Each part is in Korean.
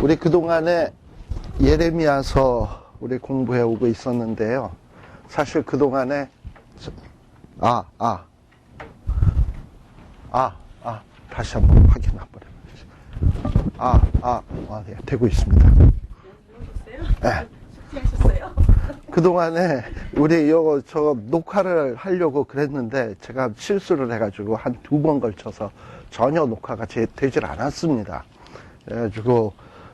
우리 그동안에 예레미야서 우리 공부해 오고 있었는데요. 사실 그동안에 다시 한번 확인 한번 해보시죠. 네, 되고 있습니다. 네. 숙제하셨어요? 그동안에 우리 저 녹화를 하려고 그랬는데 제가 실수를 해가지고 한 2번 걸쳐서 전혀 녹화가 되질 않았습니다. 그래가지고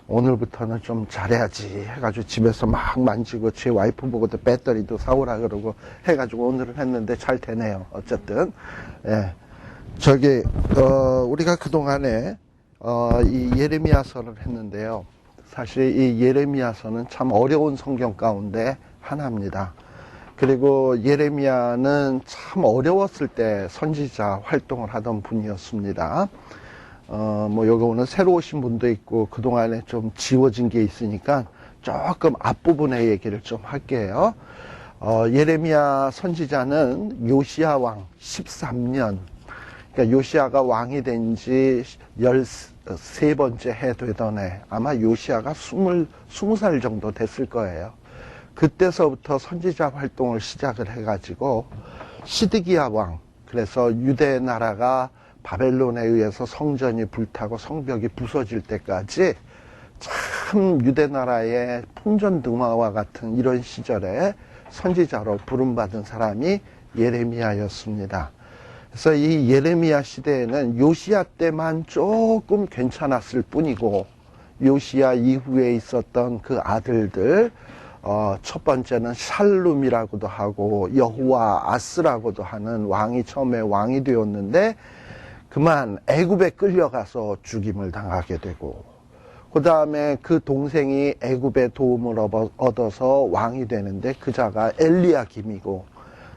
오늘부터는 좀 잘해야지 해가지고 집에서 막 만지고 제 와이프 보고도 배터리도 사오라 그러고 해가지고 오늘은 했는데 잘 되네요. 어쨌든 우리가 그동안에 이 예레미야서를 했는데요. 사실 이 예레미야서는 참 어려운 성경 가운데 하나입니다. 그리고 예레미야는 참 어려웠을 때 선지자 활동을 하던 분이었습니다. 여기 오늘 새로 오신 분도 있고 그동안에 좀 지워진 게 있으니까 조금 앞부분의 얘기를 좀 할게요. 예레미야 선지자는 요시야 왕 13년, 그러니까 요시야가 왕이 된 지 13번째 해 되던 해, 아마 요시야가 20살 정도 됐을 거예요. 그때서부터 선지자 활동을 시작을 해가지고 시드기야 왕, 그래서 유대 나라가 바벨론에 의해서 성전이 불타고 성벽이 부서질 때까지 참 유대 나라의 풍전등화와 같은 이런 시절에 선지자로 부름받은 사람이 예레미야였습니다. 그래서 이 예레미야 시대에는 요시야 때만 조금 괜찮았을 뿐이고, 요시야 이후에 있었던 그 아들들, 첫 번째는 샬룸이라고도 하고 여호와 아스라고도 하는 왕이 처음에 왕이 되었는데 그만 애굽에 끌려가서 죽임을 당하게 되고, 그 다음에 그 동생이 애굽의 도움을 얻어서 왕이 되는데 그 자가 엘리야김이고,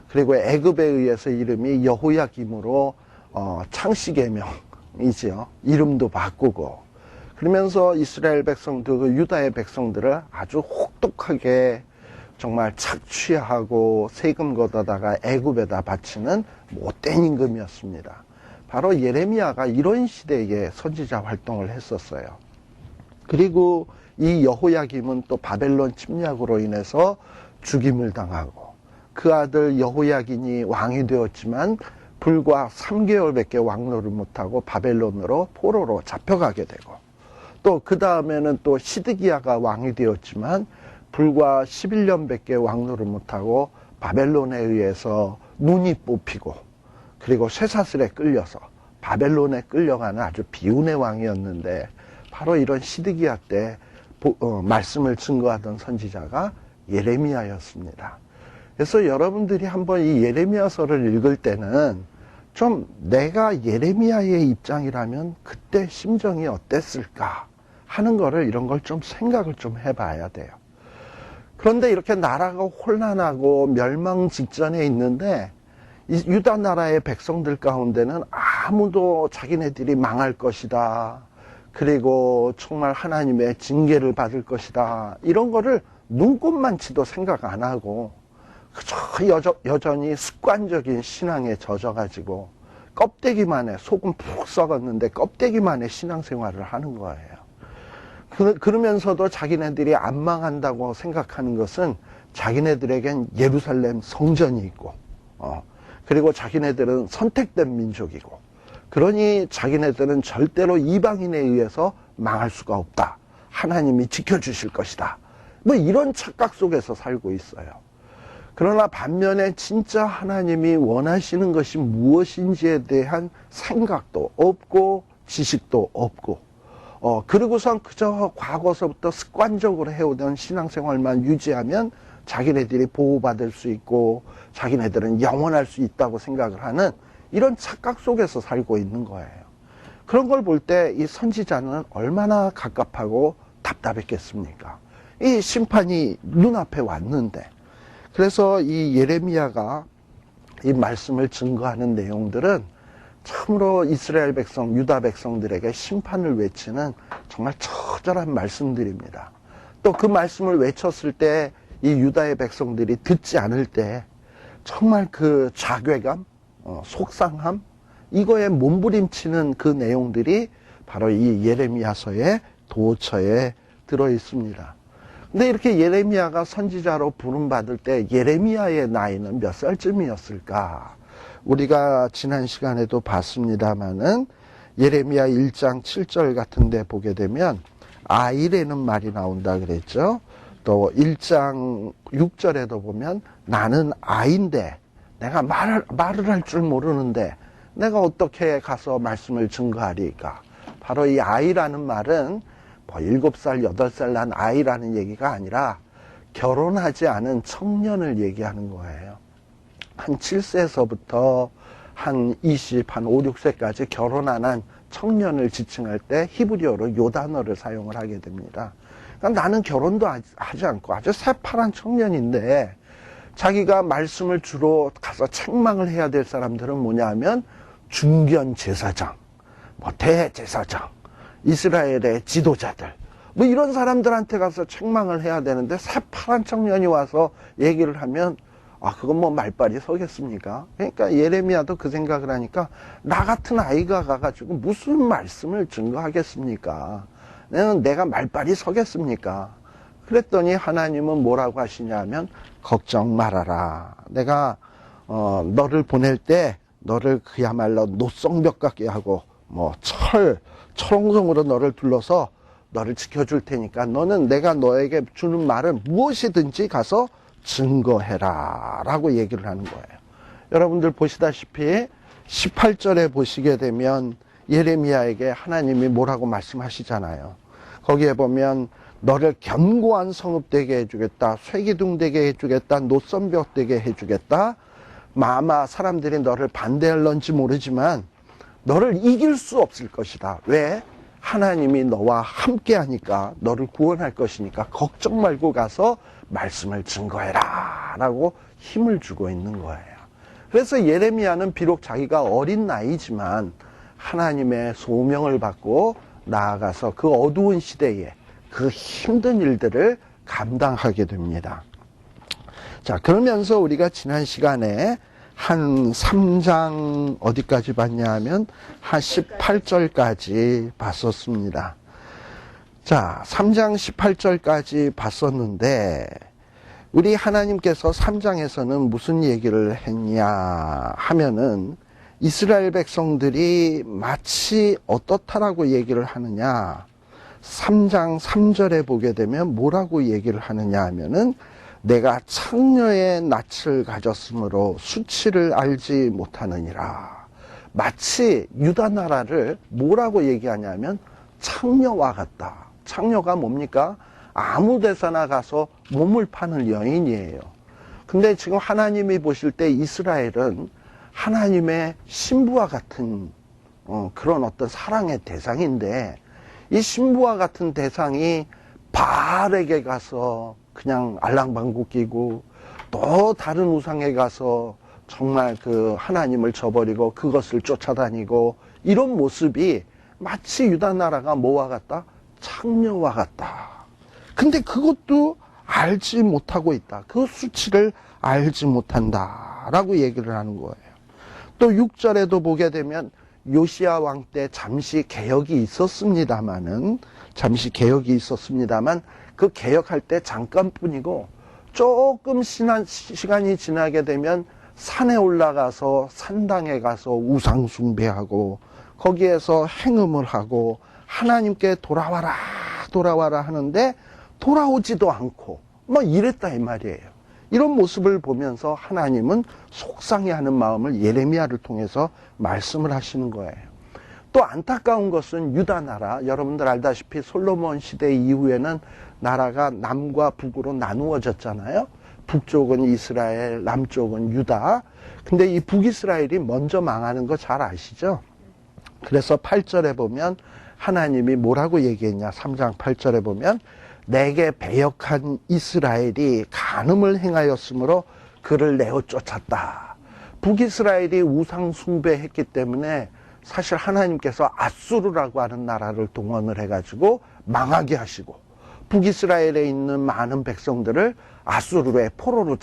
그리고 애굽에 의해서 이름이 여호야김으로 창씨개명이지요. 이름도 바꾸고, 그러면서 이스라엘 백성들, 유다의 백성들을 아주 혹독하게 정말 착취하고 세금 걷어다가 애굽에다 바치는 못된 임금이었습니다. 바로 예레미야가 이런 시대에 선지자 활동을 했었어요. 그리고 이 여호야김은 또 바벨론 침략으로 인해서 죽임을 당하고, 그 아들 여호야긴이 왕이 되었지만 불과 3개월밖에 왕노를 못하고 바벨론으로 포로로 잡혀가게 되고, 또 그 다음에는 또 시드기야가 왕이 되었지만 불과 11년밖에 왕노를 못하고 바벨론에 의해서 눈이 뽑히고, 그리고 쇠사슬에 끌려서 바벨론에 끌려가는 아주 비운의 왕이었는데, 바로 이런 시드기야 때 말씀을 증거하던 선지자가 예레미야였습니다. 그래서 여러분들이 한번 이 예레미야서를 읽을 때는 좀 내가 예레미야의 입장이라면 그때 심정이 어땠을까 하는 거를, 이런 걸 좀 생각을 좀 해봐야 돼요. 그런데 이렇게 나라가 혼란하고 멸망 직전에 있는데 이 유다 나라의 백성들 가운데는 아무도 자기네들이 망할 것이다, 그리고 정말 하나님의 징계를 받을 것이다, 이런 거를 눈꼽만치도 생각 안 하고 그저 여전히 습관적인 신앙에 젖어가지고 껍데기만에, 소금 푹 썩었는데 껍데기만의 신앙생활을 하는 거예요. 그러면서도 자기네들이 안 망한다고 생각하는 것은 자기네들에겐 예루살렘 성전이 있고, 그리고 자기네들은 선택된 민족이고, 그러니 자기네들은 절대로 이방인에 의해서 망할 수가 없다, 하나님이 지켜주실 것이다, 이런 착각 속에서 살고 있어요. 그러나 반면에 진짜 하나님이 원하시는 것이 무엇인지에 대한 생각도 없고 지식도 없고, 그리고선 그저 과거서부터 습관적으로 해오던 신앙생활만 유지하면 자기네들이 보호받을 수 있고 자기네들은 영원할 수 있다고 생각을 하는 이런 착각 속에서 살고 있는 거예요. 그런 걸 볼 때 이 선지자는 얼마나 갑갑하고 답답했겠습니까? 이 심판이 눈앞에 왔는데. 그래서 이 예레미야가 이 말씀을 증거하는 내용들은 참으로 이스라엘 백성, 유다 백성들에게 심판을 외치는 정말 처절한 말씀들입니다. 또 그 말씀을 외쳤을 때 이 유다의 백성들이 듣지 않을 때 정말 그 자괴감, 속상함, 이거에 몸부림치는 그 내용들이 바로 이 예레미야서의 도처에 들어 있습니다. 근데 이렇게 예레미야가 선지자로 부름받을 때 예레미야의 나이는 몇 살쯤이었을까? 우리가 지난 시간에도 봤습니다마는 예레미야 1장 7절 같은 데 보게 되면 아이라는 말이 나온다 그랬죠. 또 1장 6절에도 보면 나는 아이인데 내가 말을 할 줄 모르는데 내가 어떻게 가서 말씀을 증거하리까? 바로 이 아이라는 말은 뭐 7살, 8살 난 아이라는 얘기가 아니라 결혼하지 않은 청년을 얘기하는 거예요. 한 7세에서부터 한 20, 한 5, 6세까지 결혼 안 한 청년을 지칭할 때 히브리어로 요 단어를 사용을 하게 됩니다. 그러니까 나는 결혼도 하지 않고 아주 새파란 청년인데 자기가 말씀을 주로 가서 책망을 해야 될 사람들은 뭐냐 하면 중견 제사장, 뭐 대제사장, 이스라엘의 지도자들, 뭐 이런 사람들한테 가서 책망을 해야 되는데 새파란 청년이 와서 얘기를 하면 그건 뭐 말빨이 서겠습니까? 그러니까 예레미야도 그 생각을 하니까 나 같은 아이가 가가지고 무슨 말씀을 증거하겠습니까? 내가 말빨이 서겠습니까? 그랬더니 하나님은 뭐라고 하시냐면 걱정 말아라. 내가 너를 보낼 때 너를 그야말로 노성벽 같게 하고 뭐 철옹성으로 너를 둘러서 너를 지켜줄 테니까 너는 내가 너에게 주는 말은 무엇이든지 가서 증거해라 라고 얘기를 하는 거예요. 여러분들 보시다시피 18절에 보시게 되면 예레미야에게 하나님이 뭐라고 말씀하시잖아요. 거기에 보면 너를 견고한 성읍 되게 해주겠다, 쇠기둥 되게 해주겠다, 노선벽 되게 해주겠다. 아마 사람들이 너를 반대할런지 모르지만 너를 이길 수 없을 것이다. 왜? 하나님이 너와 함께 하니까, 너를 구원할 것이니까 걱정 말고 가서 말씀을 증거해라 라고 힘을 주고 있는 거예요. 그래서 예레미야는 비록 자기가 어린 나이지만 하나님의 소명을 받고 나아가서 그 어두운 시대에 그 힘든 일들을 감당하게 됩니다. 자, 그러면서 우리가 지난 시간에 한 3장 어디까지 봤냐 하면 한 18절까지 봤었습니다. 자, 3장 18절까지 봤었는데 우리 하나님께서 3장에서는 무슨 얘기를 했냐 하면은 이스라엘 백성들이 마치 어떻다라고 얘기를 하느냐. 3장 3절에 보게 되면 뭐라고 얘기를 하느냐 하면은 내가 창녀의 낯을 가졌으므로 수치를 알지 못하느니라. 마치 유다 나라를 뭐라고 얘기하냐면 창녀와 같다. 창녀가 뭡니까? 아무 데서나 가서 몸을 파는 여인이에요. 근데 지금 하나님이 보실 때 이스라엘은 하나님의 신부와 같은 그런 어떤 사랑의 대상인데 이 신부와 같은 대상이 바알에게 가서 그냥 알랑방구 끼고 또 다른 우상에 가서 정말 그 하나님을 저버리고 그것을 쫓아다니고 이런 모습이 마치 유다 나라가 뭐와 같다? 창녀와 같다. 근데 그것도 알지 못하고 있다. 그 수치를 알지 못한다 라고 얘기를 하는 거예요. 또 6절에도 보게 되면 요시야 왕 때 잠시 개혁이 있었습니다만 그 개혁할 때 잠깐뿐이고 조금 시간이 지나게 되면 산에 올라가서 산당에 가서 우상 숭배하고 거기에서 행음을 하고 하나님께 돌아와라 하는데 돌아오지도 않고 뭐 이랬다 이 말이에요. 이런 모습을 보면서 하나님은 속상해하는 마음을 예레미야를 통해서 말씀을 하시는 거예요. 또 안타까운 것은 유다 나라, 여러분들 알다시피 솔로몬 시대 이후에는 나라가 남과 북으로 나누어졌잖아요. 북쪽은 이스라엘, 남쪽은 유다. 근데 이 북이스라엘이 먼저 망하는 거 잘 아시죠? 그래서 8절에 보면 하나님이 뭐라고 얘기했냐? 3장 8절에 보면 내게 배역한 이스라엘이 간음을 행하였으므로 그를 내어 쫓았다. 북이스라엘이 우상 숭배했기 때문에 사실 하나님께서 아수르라고 하는 나라를 동원을 해가지고 망하게 하시고 북이스라엘에 있는 많은 백성들을 아수르의 포로로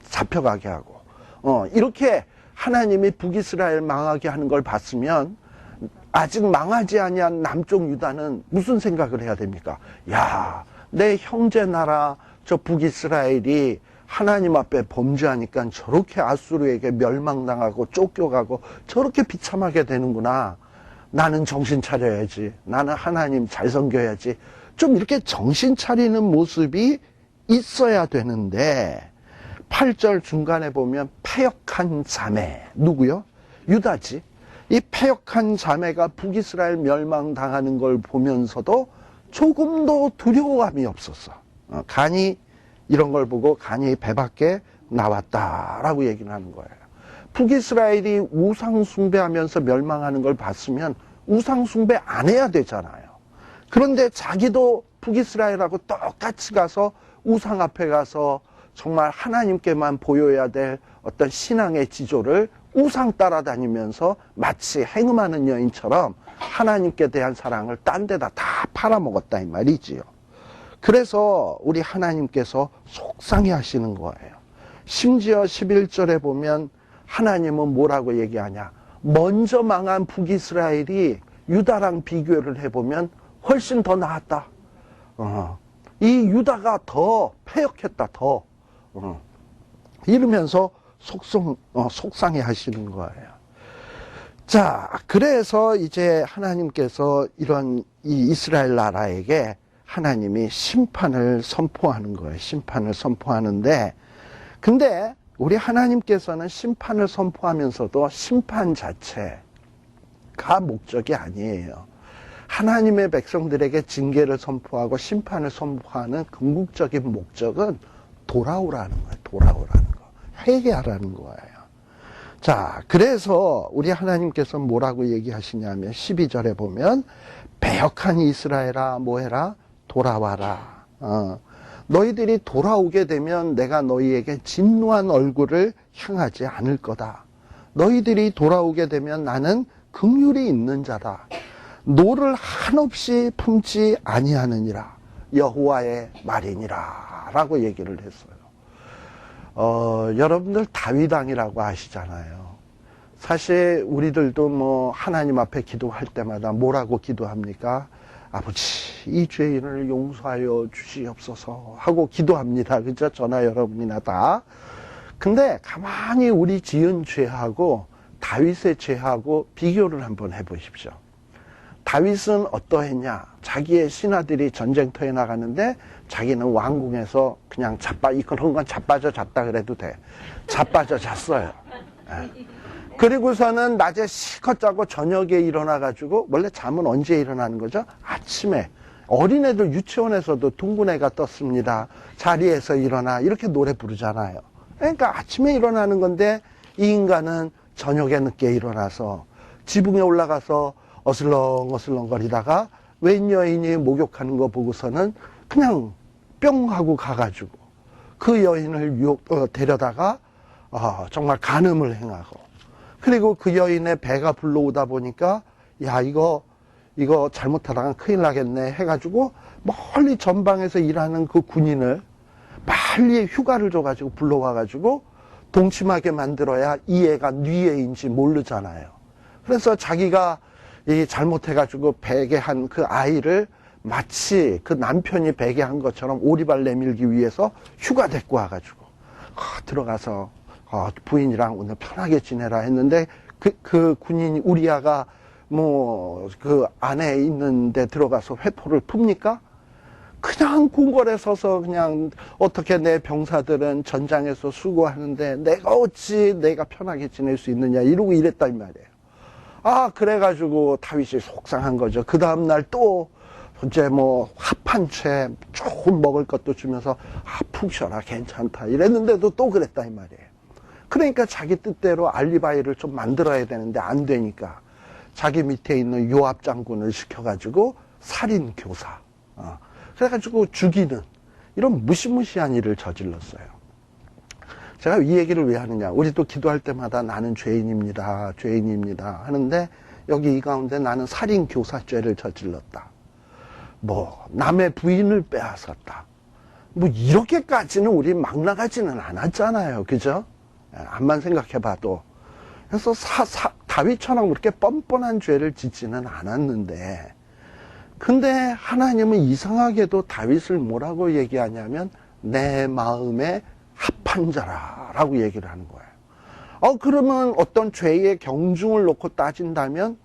잡혀가게 하고 이렇게 하나님이 북이스라엘 망하게 하는 걸 봤으면 아직 망하지 아니한 남쪽 유다는 무슨 생각을 해야 됩니까? 야, 내 형제 나라 저 북이스라엘이 하나님 앞에 범죄하니까 저렇게 아수르에게 멸망당하고 쫓겨가고 저렇게 비참하게 되는구나. 나는 정신 차려야지. 나는 하나님 잘 섬겨야지. 좀 이렇게 정신 차리는 모습이 있어야 되는데 8절 중간에 보면 패역한 자매. 누구요? 유다지. 이 패역한 자매가 북이스라엘 멸망당하는 걸 보면서도 조금도 두려움이 없었어. 간이 이런 걸 보고 간이 배 밖에 나왔다라고 얘기를 하는 거예요. 북이스라엘이 우상 숭배하면서 멸망하는 걸 봤으면 우상 숭배 안 해야 되잖아요. 그런데 자기도 북이스라엘하고 똑같이 가서 우상 앞에 가서 정말 하나님께만 보여야 될 어떤 신앙의 지조를 우상 따라다니면서 마치 행음하는 여인처럼 하나님께 대한 사랑을 딴 데다 다 팔아먹었다 이 말이지요. 그래서 우리 하나님께서 속상해 하시는 거예요. 심지어 11절에 보면 하나님은 뭐라고 얘기하냐. 먼저 망한 북이스라엘이 유다랑 비교를 해보면 훨씬 더 나았다. 이 유다가 더 패역했다. 더. 이러면서 속상해 하시는 거예요. 자, 그래서 이제 하나님께서 이런 이 이스라엘 나라에게 하나님이 심판을 선포하는 거예요. 심판을 선포하는데, 근데 우리 하나님께서는 심판을 선포하면서도 심판 자체가 목적이 아니에요. 하나님의 백성들에게 징계를 선포하고 심판을 선포하는 궁극적인 목적은 돌아오라는 거예요. 돌아오라는 거. 회개하라는 거예요. 자, 그래서 우리 하나님께서 뭐라고 얘기하시냐면 12절에 보면 배역한 이스라엘아 뭐해라? 돌아와라. 너희들이 돌아오게 되면 내가 너희에게 진노한 얼굴을 향하지 않을 거다. 너희들이 돌아오게 되면 나는 긍휼이 있는 자다. 노를 한없이 품지 아니하느니라. 여호와의 말이니라. 라고 얘기를 했어요. 여러분들 다윗왕이라고 아시잖아요. 사실 우리들도 뭐 하나님 앞에 기도할 때마다 뭐라고 기도합니까? 아버지, 이 죄인을 용서하여 주시옵소서 하고 기도합니다. 그죠? 저나 여러분이나 다. 근데 가만히 우리 지은 죄하고 다윗의 죄하고 비교를 한번 해보십시오. 다윗은 어떠했냐? 자기의 신하들이 전쟁터에 나가는데 자기는 왕궁에서 그냥 그런 건 자빠져 잤다 그래도 돼. 자빠져 잤어요. 그리고서는 낮에 실컷 자고 저녁에 일어나가지고, 원래 잠은 언제 일어나는 거죠? 아침에. 어린애들 유치원에서도 둥근애가 떴습니다. 자리에서 일어나. 이렇게 노래 부르잖아요. 그러니까 아침에 일어나는 건데, 이 인간은 저녁에 늦게 일어나서 지붕에 올라가서 어슬렁어슬렁 거리다가 웬 여인이 목욕하는 거 보고서는 그냥 뿅 하고 가가지고 그 여인을 데려다가 정말 간음을 행하고, 그리고 그 여인의 배가 불러오다 보니까 야 이거 잘못하다가 큰일 나겠네 해가지고 멀리 전방에서 일하는 그 군인을 빨리 휴가를 줘가지고 불러와가지고 동침하게 만들어야 이 애가 네 애인지 모르잖아요. 그래서 자기가 잘못해가지고 배계한 그 아이를 마치 그 남편이 배계한 것처럼 오리발 내밀기 위해서 휴가 데리고 와가지고 들어가서 부인이랑 오늘 편하게 지내라 했는데 그 군인 우리아가 뭐 그 안에 있는데 들어가서 회포를 풉니까? 그냥 궁궐에 서서 그냥 어떻게 내 병사들은 전장에서 수고하는데 내가 편하게 지낼 수 있느냐 이러고 이랬단 말이에요. 그래가지고 다윗이 속상한 거죠. 그 다음날 또 이제 뭐 합한 채 좋은 먹을 것도 주면서 푹 쉬어라 괜찮다 이랬는데도 또 그랬다 이 말이에요. 그러니까 자기 뜻대로 알리바이를 좀 만들어야 되는데 안 되니까 자기 밑에 있는 요압 장군을 시켜가지고 살인 교사 그래가지고 죽이는 이런 무시무시한 일을 저질렀어요. 제가 이 얘기를 왜 하느냐, 우리도 기도할 때마다 나는 죄인입니다 하는데 여기 이 가운데 나는 살인 교사죄를 저질렀다, 뭐 남의 부인을 빼앗았다, 뭐 이렇게까지는 우리 막 나가지는 않았잖아요. 그죠? 암만 생각해봐도. 그래서 다윗처럼 그렇게 뻔뻔한 죄를 짓지는 않았는데 근데 하나님은 이상하게도 다윗을 뭐라고 얘기하냐면 내 마음에 합한 자라라고 얘기를 하는 거예요. 그러면 어떤 죄의 경중을 놓고 따진다면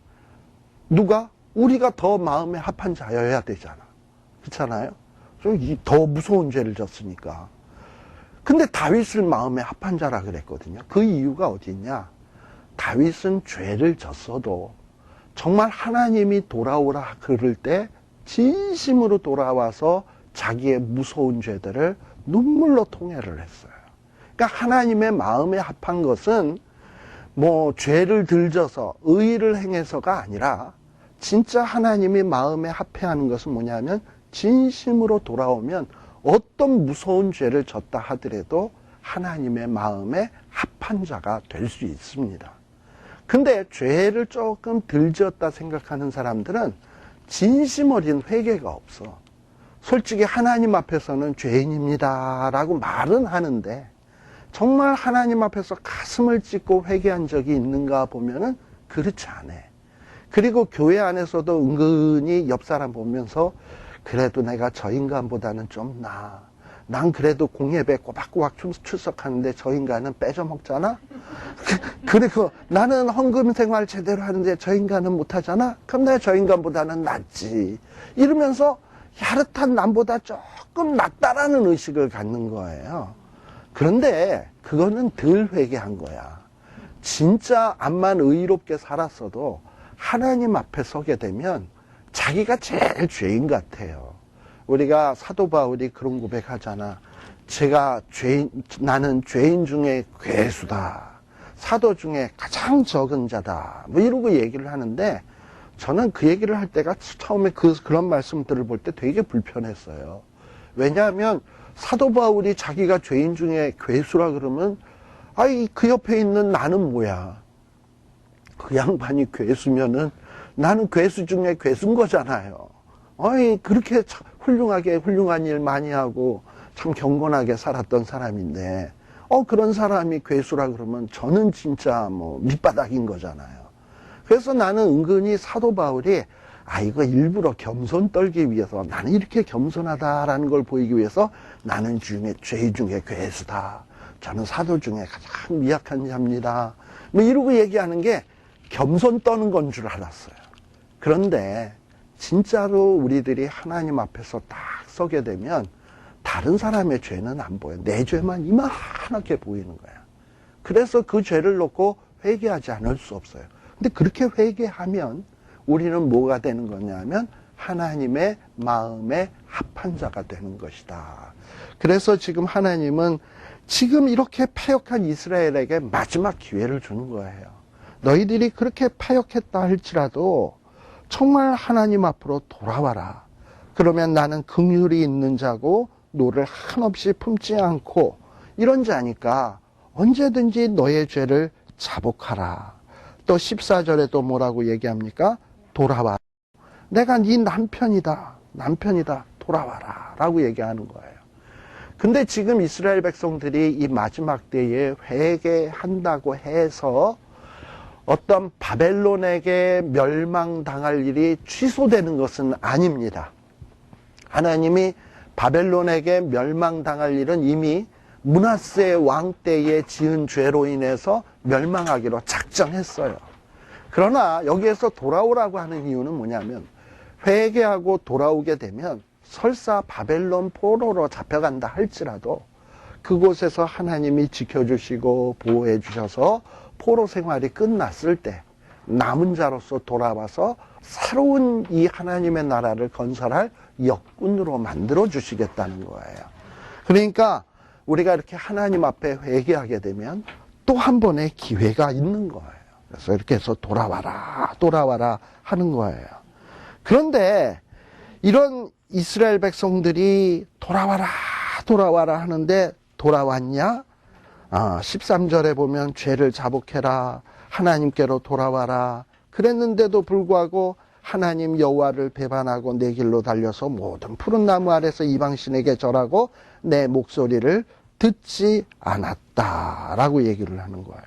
누가? 우리가 더 마음에 합한 자여야 되잖아. 그렇잖아요? 더 무서운 죄를 졌으니까. 근데 다윗을 마음에 합한 자라 그랬거든요. 그 이유가 어디 있냐? 다윗은 죄를 졌어도 정말 하나님이 돌아오라 그럴 때 진심으로 돌아와서 자기의 무서운 죄들을 눈물로 통회를 했어요. 그러니까 하나님의 마음에 합한 것은 뭐 죄를 들져서 의를 행해서가 아니라 진짜 하나님이 마음에 합해하는 것은 뭐냐면 진심으로 돌아오면 어떤 무서운 죄를 졌다 하더라도 하나님의 마음에 합한 자가 될 수 있습니다. 근데 죄를 조금 덜 지었다 생각하는 사람들은 진심 어린 회개가 없어. 솔직히 하나님 앞에서는 죄인입니다 라고 말은 하는데 정말 하나님 앞에서 가슴을 찢고 회개한 적이 있는가 보면은 그렇지 않아. 그리고 교회 안에서도 은근히 옆 사람 보면서 그래도 내가 저 인간보다는 좀 나아. 난 그래도 공예배 꼬박꼬박 출석하는데 저 인간은 빼져먹잖아? 그리고 나는 헌금 생활 제대로 하는데 저 인간은 못하잖아? 그럼 내가 저 인간보다는 낫지. 이러면서 야릇한 남보다 조금 낫다라는 의식을 갖는 거예요. 그런데 그거는 덜 회개한 거야. 진짜 암만 의롭게 살았어도 하나님 앞에 서게 되면 자기가 제일 죄인 같아요. 우리가 사도 바울이 그런 고백하잖아. 나는 죄인 중에 괴수다. 사도 중에 가장 적은 자다. 뭐 이러고 얘기를 하는데 저는 그 얘기를 할 때가 처음에 그런 말씀들을 볼 때 되게 불편했어요. 왜냐하면 사도 바울이 자기가 죄인 중에 괴수라 그러면 그 옆에 있는 나는 뭐야? 그 양반이 괴수면은 나는 괴수 중에 괴수인 거잖아요. 그렇게 훌륭하게 훌륭한 일 많이 하고 참 경건하게 살았던 사람인데 그런 사람이 괴수라 그러면 저는 진짜 뭐 밑바닥인 거잖아요. 그래서 나는 은근히 사도 바울이 이거 일부러 겸손 떨기 위해서 나는 이렇게 겸손하다라는 걸 보이기 위해서 나는 죄 중에 괴수다. 저는 사도 중에 가장 미약한 자입니다. 뭐 이러고 얘기하는 게 겸손 떠는 건 줄 알았어요. 그런데 진짜로 우리들이 하나님 앞에서 딱 서게 되면 다른 사람의 죄는 안 보여. 내 죄만 이만하게 보이는 거야. 그래서 그 죄를 놓고 회개하지 않을 수 없어요. 근데 그렇게 회개하면 우리는 뭐가 되는 거냐면 하나님의 마음에 합한 자가 되는 것이다. 그래서 지금 하나님은 지금 이렇게 패역한 이스라엘에게 마지막 기회를 주는 거예요. 너희들이 그렇게 패역했다 할지라도 정말 하나님 앞으로 돌아와라. 그러면 나는 긍휼이 있는 자고 너를 한없이 품지 않고 이런 자니까 언제든지 너의 죄를 자복하라. 또 14절에도 뭐라고 얘기합니까? 돌아와라. 내가 네 남편이다. 돌아와라. 라고 얘기하는 거예요. 근데 지금 이스라엘 백성들이 이 마지막 때에 회개한다고 해서 어떤 바벨론에게 멸망당할 일이 취소되는 것은 아닙니다. 하나님이 바벨론에게 멸망당할 일은 이미 므낫세 왕 때에 지은 죄로 인해서 멸망하기로 작정했어요. 그러나 여기에서 돌아오라고 하는 이유는 뭐냐면 회개하고 돌아오게 되면 설사 바벨론 포로로 잡혀간다 할지라도 그곳에서 하나님이 지켜주시고 보호해 주셔서 포로 생활이 끝났을 때 남은 자로서 돌아와서 새로운 이 하나님의 나라를 건설할 역군으로 만들어 주시겠다는 거예요. 그러니까 우리가 이렇게 하나님 앞에 회개하게 되면 또 한 번의 기회가 있는 거예요. 그래서 이렇게 해서 돌아와라 하는 거예요. 그런데 이런 이스라엘 백성들이 돌아와라 하는데 돌아왔냐? 13절에 보면 죄를 자복해라. 하나님께로 돌아와라. 그랬는데도 불구하고 하나님 여호와를 배반하고 내 길로 달려서 모든 푸른 나무 아래서 이방신에게 절하고 내 목소리를 듣지 않았다라고 얘기를 하는 거예요.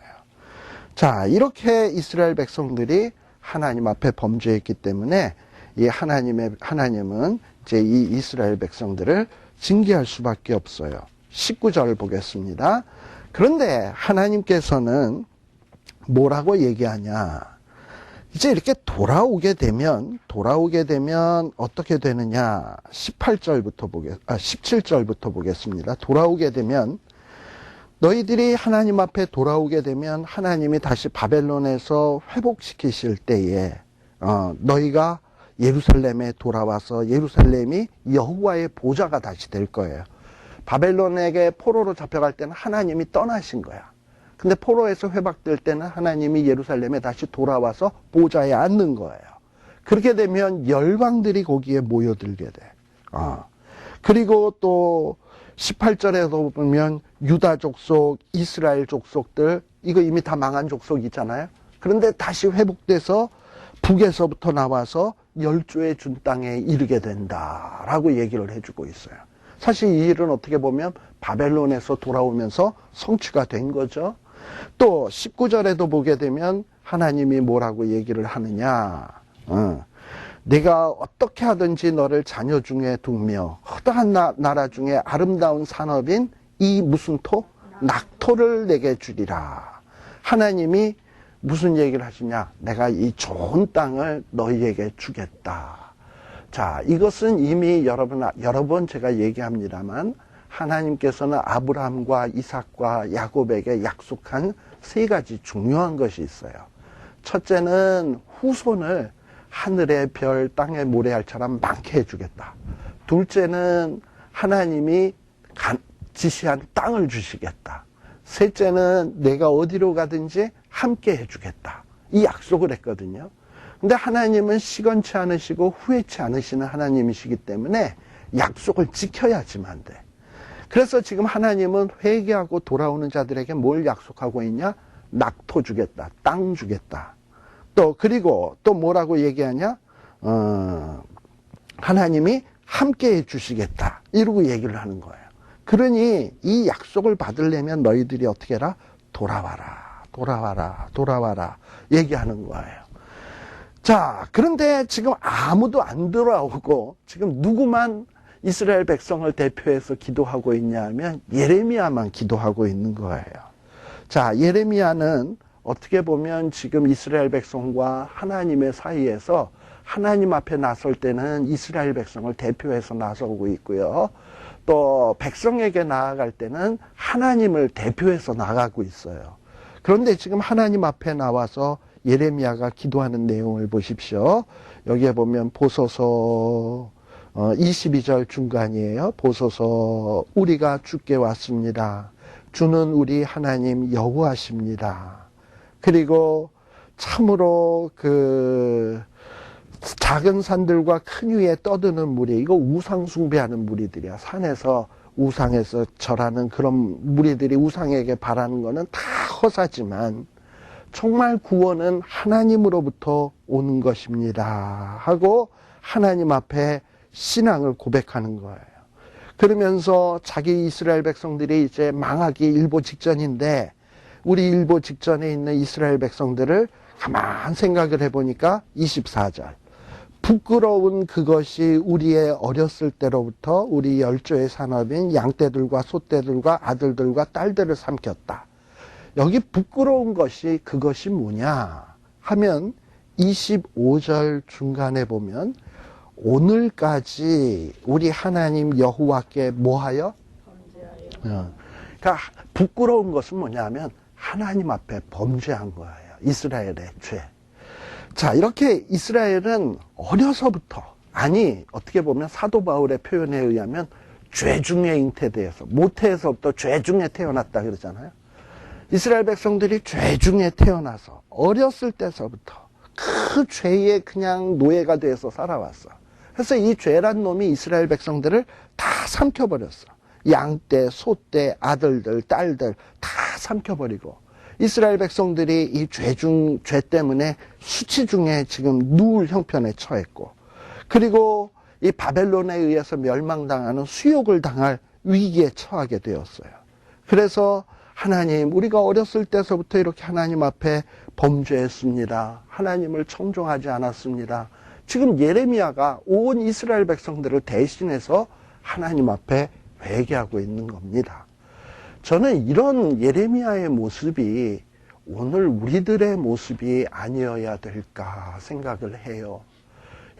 자, 이렇게 이스라엘 백성들이 하나님 앞에 범죄했기 때문에 이 하나님은 이제 이 이스라엘 백성들을 징계할 수밖에 없어요. 19절 보겠습니다. 그런데 하나님께서는 뭐라고 얘기하냐? 이제 이렇게 돌아오게 되면 어떻게 되느냐? 17절부터 보겠습니다. 돌아오게 되면 너희들이 하나님 앞에 돌아오게 되면 하나님이 다시 바벨론에서 회복시키실 때에 너희가 예루살렘에 돌아와서 예루살렘이 여호와의 보좌가 다시 될 거예요. 바벨론에게 포로로 잡혀갈 때는 하나님이 떠나신 거야. 근데 포로에서 회복될 때는 하나님이 예루살렘에 다시 돌아와서 보좌에 앉는 거예요. 그렇게 되면 열방들이 거기에 모여들게 돼. 그리고 또 18절에도 보면 유다 족속, 이스라엘 족속들, 이거 이미 다 망한 족속이잖아요. 그런데 다시 회복돼서 북에서부터 나와서 열조의 준 땅에 이르게 된다라고 얘기를 해주고 있어요. 사실 이 일은 어떻게 보면 바벨론에서 돌아오면서 성취가 된 거죠. 또 19절에도 보게 되면 하나님이 뭐라고 얘기를 하느냐. 내가 어떻게 하든지 너를 자녀 중에 두며 허다한 나라 중에 아름다운 산업인 이 무슨 토? 낙토를 내게 주리라. 하나님이 무슨 얘기를 하시냐? 내가 이 좋은 땅을 너희에게 주겠다. 자, 이것은 이미 여러 번 제가 얘기합니다만 하나님께서는 아브라함과 이삭과 야곱에게 약속한 세 가지 중요한 것이 있어요. 첫째는 후손을 하늘의 별, 땅의 모래알처럼 많게 해주겠다. 둘째는 하나님이 지시한 땅을 주시겠다. 셋째는 내가 어디로 가든지 함께 해주겠다. 이 약속을 했거든요. 근데 하나님은 시건치 않으시고 후회치 않으시는 하나님이시기 때문에 약속을 지켜야지만 돼. 그래서 지금 하나님은 회개하고 돌아오는 자들에게 뭘 약속하고 있냐? 낙토 주겠다. 땅 주겠다. 그리고 또 뭐라고 얘기하냐? 하나님이 함께 해주시겠다. 이러고 얘기를 하는 거예요. 그러니 이 약속을 받으려면 너희들이 어떻게 해라? 돌아와라. 얘기하는 거예요. 자, 그런데 지금 아무도 안 돌아오고 지금 누구만 이스라엘 백성을 대표해서 기도하고 있냐 하면 예레미야만 기도하고 있는 거예요. 자, 예레미야는 어떻게 보면 지금 이스라엘 백성과 하나님의 사이에서 하나님 앞에 나설 때는 이스라엘 백성을 대표해서 나서고 있고요. 또 백성에게 나아갈 때는 하나님을 대표해서 나가고 있어요. 그런데 지금 하나님 앞에 나와서 예레미야가 기도하는 내용을 보십시오. 여기에 보면 보소서 22절 중간이에요. 보소서 우리가 주께 왔습니다. 주는 우리 하나님 여호와십니다. 그리고 참으로 작은 산들과 큰 위에 떠드는 무리, 이거 우상 숭배하는 무리들이야. 산에서 우상에서 절하는 그런 무리들이 우상에게 바라는 거는 다 허사지만 정말 구원은 하나님으로부터 오는 것입니다 하고 하나님 앞에 신앙을 고백하는 거예요. 그러면서 자기 이스라엘 백성들이 이제 망하기 일보 직전인데 우리 일보 직전에 있는 이스라엘 백성들을 가만 생각을 해보니까 24절 부끄러운 그것이 우리의 어렸을 때로부터 우리 열조의 산업인 양떼들과 소떼들과 아들들과 딸들을 삼켰다. 여기 부끄러운 것이 그것이 뭐냐 하면 25절 중간에 보면 오늘까지 우리 하나님 여호와께 뭐하여? 그러니까 부끄러운 것은 뭐냐 하면 하나님 앞에 범죄한 거예요. 이스라엘의 죄. 자, 이렇게 이스라엘은 어려서부터, 어떻게 보면 사도 바울의 표현에 의하면 죄 중에 잉태되어서, 모태에서부터 죄 중에 태어났다 그러잖아요. 이스라엘 백성들이 죄 중에 태어나서 어렸을 때서부터 그 죄에 그냥 노예가 돼서 살아왔어. 그래서 이 죄란 놈이 이스라엘 백성들을 다 삼켜버렸어. 양떼, 소떼, 아들들, 딸들 다 삼켜버리고 이스라엘 백성들이 이 죄 때문에 수치 중에 지금 누울 형편에 처했고 그리고 이 바벨론에 의해서 멸망당하는 수욕을 당할 위기에 처하게 되었어요. 그래서 하나님, 우리가 어렸을 때서부터 이렇게 하나님 앞에 범죄했습니다. 하나님을 청종하지 않았습니다. 지금 예레미야가 온 이스라엘 백성들을 대신해서 하나님 앞에 회개하고 있는 겁니다. 저는 이런 예레미야의 모습이 오늘 우리들의 모습이 아니어야 될까 생각을 해요.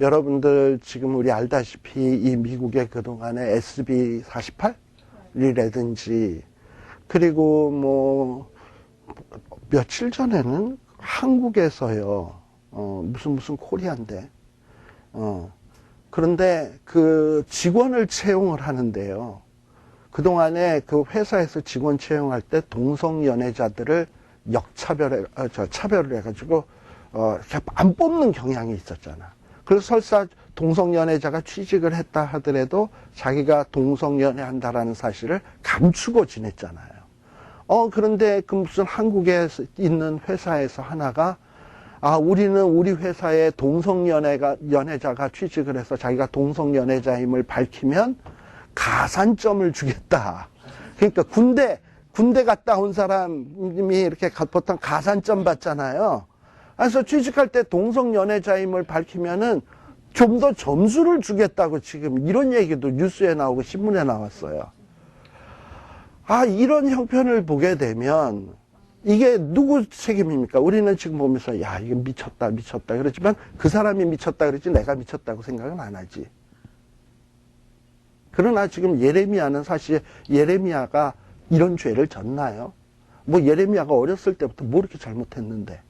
여러분들 지금 우리 알다시피 이 미국의 그동안의 SB48이라든지 그리고 뭐 며칠 전에는 한국에서요 무슨 코리아인데 그런데 그 직원을 채용을 하는데요. 그동안에 그 회사에서 직원 채용할 때 동성연애자들을 차별을 해가지고, 안 뽑는 경향이 있었잖아. 그래서 설사 동성연애자가 취직을 했다 하더라도 자기가 동성연애한다라는 사실을 감추고 지냈잖아요. 그런데 그 무슨 한국에 있는 회사에서 하나가 우리는 우리 회사에 동성연애자가 취직을 해서 자기가 동성연애자임을 밝히면 가산점을 주겠다. 그러니까 군대 갔다 온 사람이 이렇게 보통 가산점 받잖아요. 그래서 취직할 때 동성연애자임을 밝히면은 좀 더 점수를 주겠다고 지금 이런 얘기도 뉴스에 나오고 신문에 나왔어요. 이런 형편을 보게 되면 이게 누구 책임입니까? 우리는 지금 보면서 야 이게 미쳤다 그러지만 그 사람이 미쳤다 그러지 내가 미쳤다고 생각은 안 하지. 그러나 지금 예레미야는 사실 예레미야가 이런 죄를 졌나요? 뭐 예레미야가 어렸을 때부터 뭐 이렇게 잘못했는데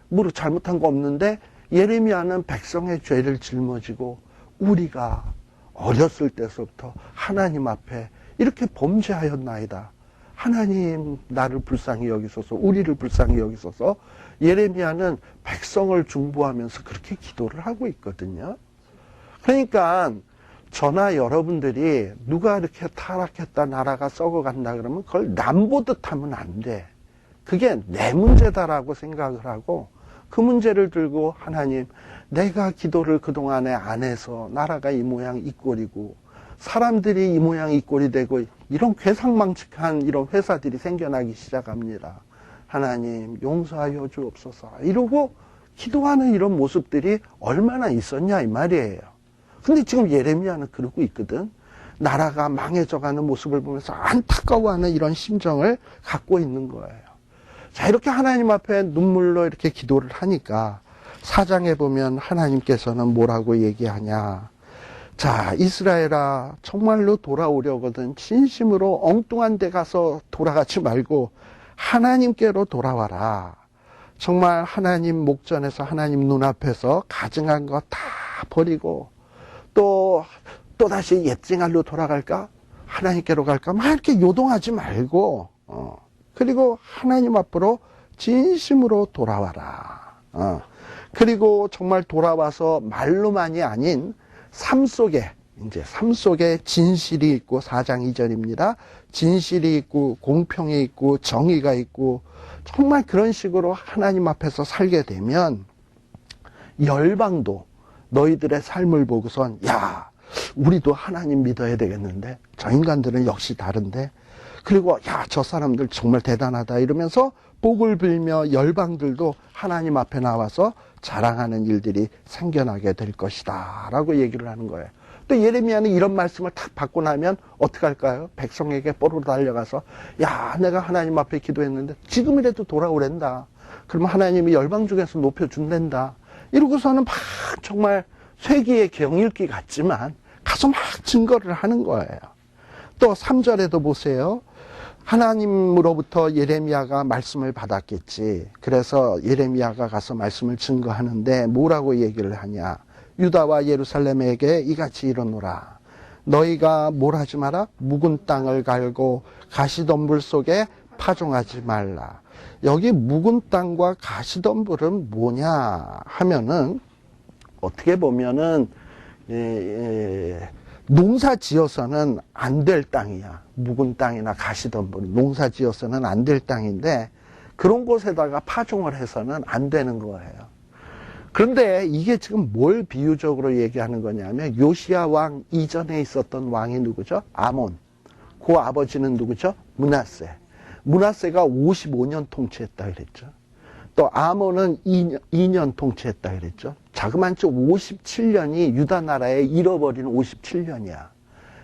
뭐 잘못한 거 없는데 예레미야는 백성의 죄를 짊어지고 우리가 어렸을 때서부터 하나님 앞에 이렇게 범죄하였나이다. 하나님 나를 불쌍히 여기소서 우리를 불쌍히 여기소서 예레미야는 백성을 중보하면서 그렇게 기도를 하고 있거든요. 그러니까 저나 여러분들이 누가 이렇게 타락했다 나라가 썩어간다 그러면 그걸 남보듯 하면 안 돼. 그게 내 문제다라고 생각을 하고 그 문제를 들고 하나님 내가 기도를 그동안에 안 해서 나라가 이 모양 이 꼴이고 사람들이 이 모양 이 꼴이 되고 이런 괴상망측한 이런 회사들이 생겨나기 시작합니다. 하나님 용서하여 주옵소서 이러고 기도하는 이런 모습들이 얼마나 있었냐 이 말이에요. 근데 지금 예레미야는 그러고 있거든. 나라가 망해져가는 모습을 보면서 안타까워하는 이런 심정을 갖고 있는 거예요. 자, 이렇게 하나님 앞에 눈물로 이렇게 기도를 하니까 4장에 보면 하나님께서는 뭐라고 얘기하냐. 자, 이스라엘아, 정말로 돌아오려거든 진심으로 엉뚱한 데 가서 돌아가지 말고 하나님께로 돌아와라. 정말 하나님 목전에서 하나님 눈앞에서 가증한 거 다 버리고 또다시 옛 생활로 돌아갈까? 하나님께로 갈까? 막 이렇게 요동하지 말고, 그리고 하나님 앞으로 진심으로 돌아와라. 그리고 정말 돌아와서 말로만이 아닌 삶 속에 진실이 있고 4장 2절입니다. 진실이 있고 공평이 있고 정의가 있고 정말 그런 식으로 하나님 앞에서 살게 되면 열방도 너희들의 삶을 보고선 야 우리도 하나님 믿어야 되겠는데 저 인간들은 역시 다른데 그리고 야 저 사람들 정말 대단하다 이러면서 복을 빌며 열방들도 하나님 앞에 나와서 자랑하는 일들이 생겨나게 될 것이다 라고 얘기를 하는 거예요. 또 예레미야는 이런 말씀을 탁 받고 나면 어떻게 할까요? 백성에게 뽀로로 달려가서 야 내가 하나님 앞에 기도했는데 지금이라도 돌아오랜다. 그러면 하나님이 열방 중에서 높여준단다. 이러고서는 막 정말 쇠기의 경읽기 같지만 가서 막 증거를 하는 거예요. 또 3절에도 보세요. 하나님으로부터 예레미야가 말씀을 받았겠지. 그래서 예레미야가 가서 말씀을 증거하는데 뭐라고 얘기를 하냐. 유다와 예루살렘에게 이같이 이르노라. 너희가 뭘 하지 마라? 묵은 땅을 갈고 가시덤불 속에 파종하지 말라. 여기 묵은 땅과 가시덤불은 뭐냐 하면은 어떻게 보면은 농사 지어서는 안 될 땅이야. 묵은 땅이나 가시덤불 농사 지어서는 안 될 땅인데 그런 곳에다가 파종을 해서는 안 되는 거예요. 그런데 이게 지금 뭘 비유적으로 얘기하는 거냐면 요시야 왕 이전에 있었던 왕이 누구죠? 아몬. 그 아버지는 누구죠? 므낫세. 므낫세가 55년 통치했다 그랬죠. 또 아몬은 2년 통치했다 그랬죠. 자그만치 57년이 유다 나라에 잃어버린 57년이야.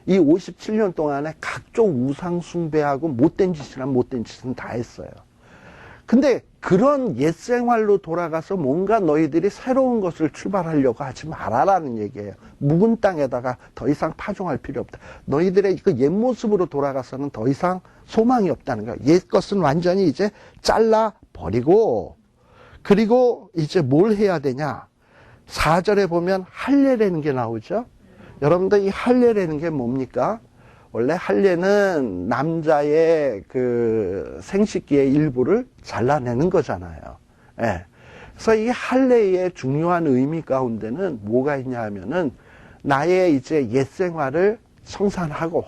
이 57년 동안에 각종 우상 숭배하고 못된 짓이란 못된 짓은 다 했어요. 근데 그런 옛 생활로 돌아가서 뭔가 너희들이 새로운 것을 출발하려고 하지 말아라는 얘기예요. 묵은 땅에다가 더 이상 파종할 필요 없다. 너희들의 그 옛 모습으로 돌아가서는 더 이상 소망이 없다는 거예요. 옛 것은 완전히 이제 잘라버리고, 그리고 이제 뭘 해야 되냐. 4절에 보면 할례라는 게 나오죠. 여러분들 이 할례라는 게 뭡니까? 원래 할례는 남자의 그 생식기의 일부를 잘라내는 거잖아요. 예. 그래서 이 할례의 중요한 의미 가운데는 뭐가 있냐 하면은 나의 이제 옛 생활을 청산하고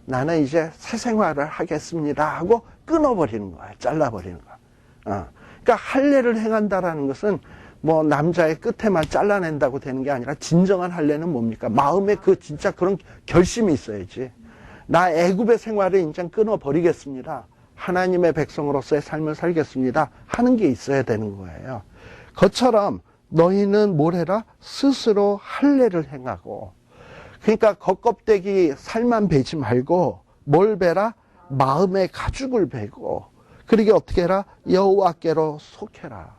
나는 이제 새 생활을 하겠습니다 하고 끊어버리는 거예요. 잘라버리는 거예요. 그러니까 할례를 행한다라는 것은 뭐 남자의 끝에만 잘라낸다고 되는 게 아니라 진정한 할례는 뭡니까? 마음에 그 진짜 그런 결심이 있어야지. 나 애굽의 생활을 인정 끊어버리겠습니다. 하나님의 백성으로서의 삶을 살겠습니다. 하는 게 있어야 되는 거예요. 그것처럼 너희는 뭘 해라? 스스로 할례를 행하고. 그러니까 겉껍데기 살만 베지 말고 뭘 베라? 마음의 가죽을 베고. 그러게 어떻게 해라? 여호와께로 속해라.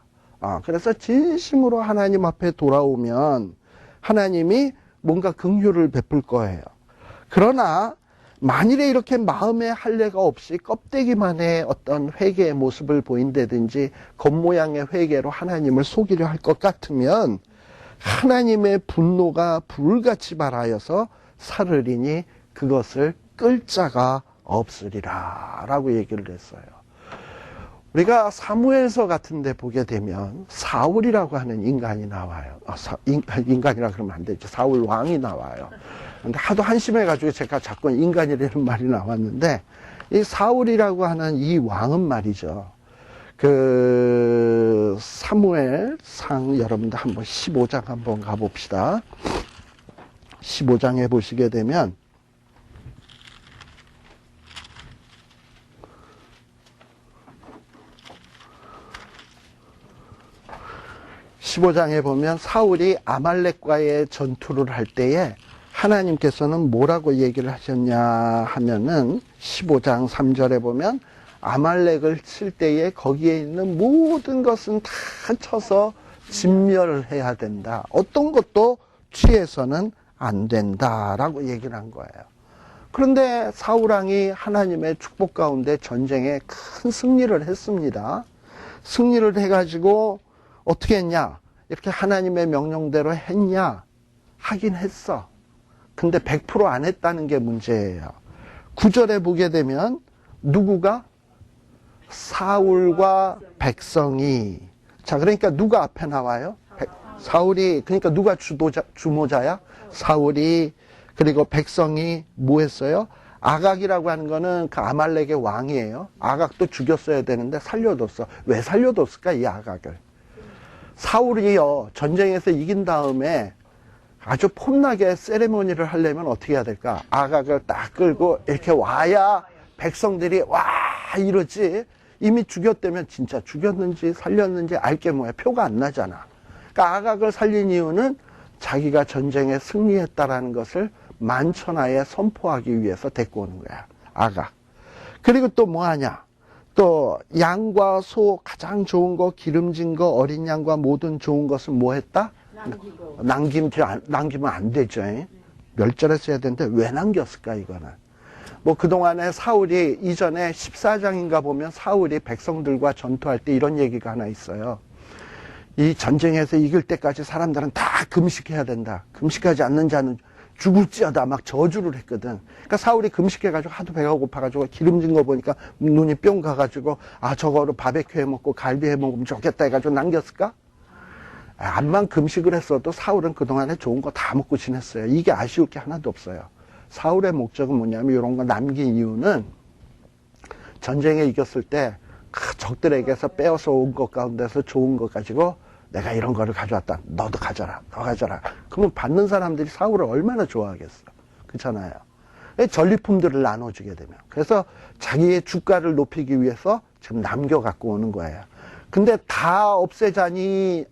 그래서 진심으로 하나님 앞에 돌아오면 하나님이 뭔가 긍휼을 베풀 거예요. 그러나 만일에 이렇게 마음의 할례가 없이 껍데기만의 어떤 회개의 모습을 보인다든지 겉모양의 회개로 하나님을 속이려 할 것 같으면 하나님의 분노가 불같이 발하여서 사르리니 그것을 끌 자가 없으리라 라고 얘기를 했어요. 우리가 사무엘서 같은 데 보게 되면 사울이라고 하는 인간이 나와요. 인간이라 그러면 안 되죠. 사울 왕이 나와요. 근데 하도 한심해가지고 제가 자꾸 인간이라는 말이 나왔는데, 이 사울이라고 하는 이 왕은 말이죠. 그 사무엘상 여러분들 한번 15장 한번 가봅시다. 15장에 보시게 되면 15장에 보면 사울이 아말렉과의 전투를 할 때에 하나님께서는 뭐라고 얘기를 하셨냐 하면은 15장 3절에 보면 아말렉을 칠 때에 거기에 있는 모든 것은 다 쳐서 진멸을 해야 된다. 어떤 것도 취해서는 안 된다라고 얘기를 한 거예요. 그런데 사울왕이 하나님의 축복 가운데 전쟁에 큰 승리를 했습니다. 승리를 해가지고 어떻게 했냐? 이렇게 하나님의 명령대로 했냐? 하긴 했어. 근데 100% 안 했다는 게 문제예요. 9절에 보게 되면 누구가? 사울과 백성이. 자, 그러니까 누가 앞에 나와요? 사울이. 그러니까 누가 주모자야? 사울이. 그리고 백성이 뭐 했어요? 아각이라고 하는 거는 그 아말렉의 왕이에요. 아각도 죽였어야 되는데 살려뒀어. 왜 살려뒀을까? 이 아각을. 사울이요, 전쟁에서 이긴 다음에 아주 폼나게 세레모니를 하려면 어떻게 해야 될까? 아각을 딱 끌고 이렇게 와야 백성들이 와 이러지. 이미 죽였다면 진짜 죽였는지 살렸는지 알게 뭐야. 표가 안 나잖아. 그러니까 아각을 살린 이유는 자기가 전쟁에 승리했다라는 것을 만천하에 선포하기 위해서 데리고 오는 거야. 아각. 그리고 또 뭐 하냐? 또 양과 소 가장 좋은 거, 기름진 거, 어린 양과 모든 좋은 것은 뭐 했다? 남기면 안 되죠. 멸절했어야 되는데 왜 남겼을까 이거는. 뭐 그동안에 사울이 이전에 14장인가 보면 사울이 백성들과 전투할 때 이런 얘기가 하나 있어요. 이 전쟁에서 이길 때까지 사람들은 다 금식해야 된다. 금식하지 않는 자는 죽을지어다 막 저주를 했거든. 그러니까 사울이 금식해가지고 하도 배가 고파가지고 기름진 거 보니까 눈이 뿅 가가지고 저거로 바베큐 해먹고 갈비 해먹으면 좋겠다 해가지고 남겼을까? 암만 금식을 했어도 사울은 그동안에 좋은 거 다 먹고 지냈어요. 이게 아쉬울 게 하나도 없어요. 사울의 목적은 뭐냐면 이런 거 남긴 이유는 전쟁에 이겼을 때 적들에게서 빼앗아 온 것 가운데서 좋은 거 가지고 내가 이런 거를 가져왔다. 너도 가져라. 너 가져라. 그러면 받는 사람들이 사울을 얼마나 좋아하겠어. 그렇잖아요. 전리품들을 나눠주게 되면. 그래서 자기의 주가를 높이기 위해서 지금 남겨 갖고 오는 거예요. 근데 다 없애자니,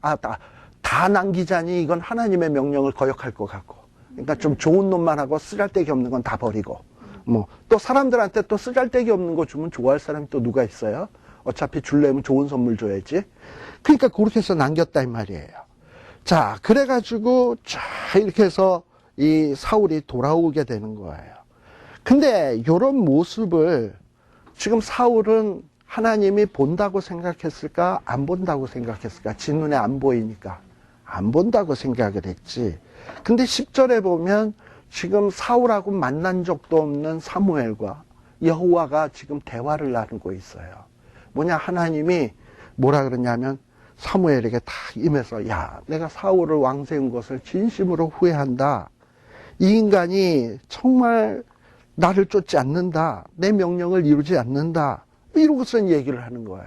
다 남기자니 이건 하나님의 명령을 거역할 것 같고, 그러니까 좀 좋은 놈만 하고 쓰잘데기 없는 건 다 버리고, 뭐 또 사람들한테 또 쓰잘데기 없는 거 주면 좋아할 사람이 또 누가 있어요? 어차피 줄려면 좋은 선물 줘야지. 그러니까 그렇게 해서 남겼다 이 말이에요. 자, 그래가지고 쫙 이렇게 해서 이 사울이 돌아오게 되는 거예요. 근데 이런 모습을 지금 사울은 하나님이 본다고 생각했을까? 안 본다고 생각했을까? 지 눈에 안 보이니까 안 본다고 생각을 했지. 근데 10절에 보면 지금 사울하고 만난 적도 없는 사무엘과 여호와가 지금 대화를 나누고 있어요. 뭐냐, 하나님이 뭐라 그러냐면 사무엘에게 다 임해서, 야, 내가 사울을 왕 세운 것을 진심으로 후회한다. 이 인간이 정말 나를 쫓지 않는다. 내 명령을 이루지 않는다. 이러고선 얘기를 하는 거예요.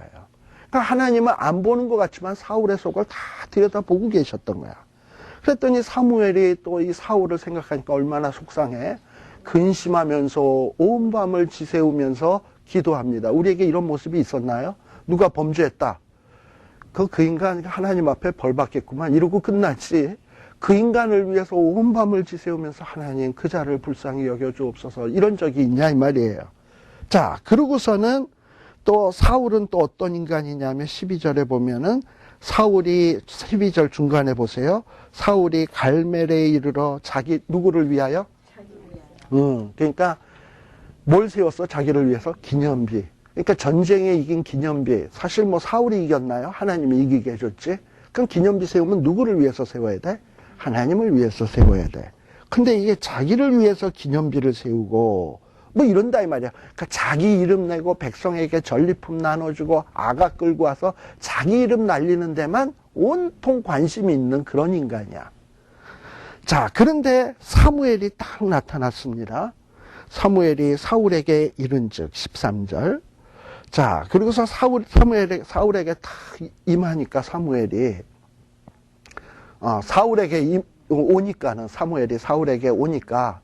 그러니까 하나님은 안 보는 것 같지만 사울의 속을 다 들여다보고 계셨던 거야. 그랬더니 사무엘이 또 이 사울을 생각하니까 얼마나 속상해. 근심하면서 온 밤을 지새우면서 기도합니다. 우리에게 이런 모습이 있었나요? 누가 범죄했다. 그 인간 하나님 앞에 벌 받겠구만 이러고 끝났지. 그 인간을 위해서 온 밤을 지새우면서 하나님 그 자를 불쌍히 여겨주옵소서 이런 적이 있냐 이 말이에요. 자, 그러고서는 또 사울은 또 어떤 인간이냐면 12절에 보면은 사울이 12절 중간에 보세요. 사울이 갈멜에 이르러 자기 누구를 위하여? 그러니까 뭘 세웠어? 자기를 위해서? 기념비. 그러니까 전쟁에 이긴 기념비. 사실 뭐 사울이 이겼나요? 하나님이 이기게 해줬지. 그럼 기념비 세우면 누구를 위해서 세워야 돼? 하나님을 위해서 세워야 돼. 근데 이게 자기를 위해서 기념비를 세우고 뭐 이런다 이 말이야. 그러니까 자기 이름 내고 백성에게 전리품 나눠주고 아가 끌고 와서 자기 이름 날리는 데만 온통 관심이 있는 그런 인간이야. 자, 그런데 사무엘이 딱 나타났습니다. 사무엘이 사울에게 이른즉 13절. 자, 그리고서 사울에게 딱 임하니까 사무엘이 사울에게 오니까는 사무엘이 사울에게 오니까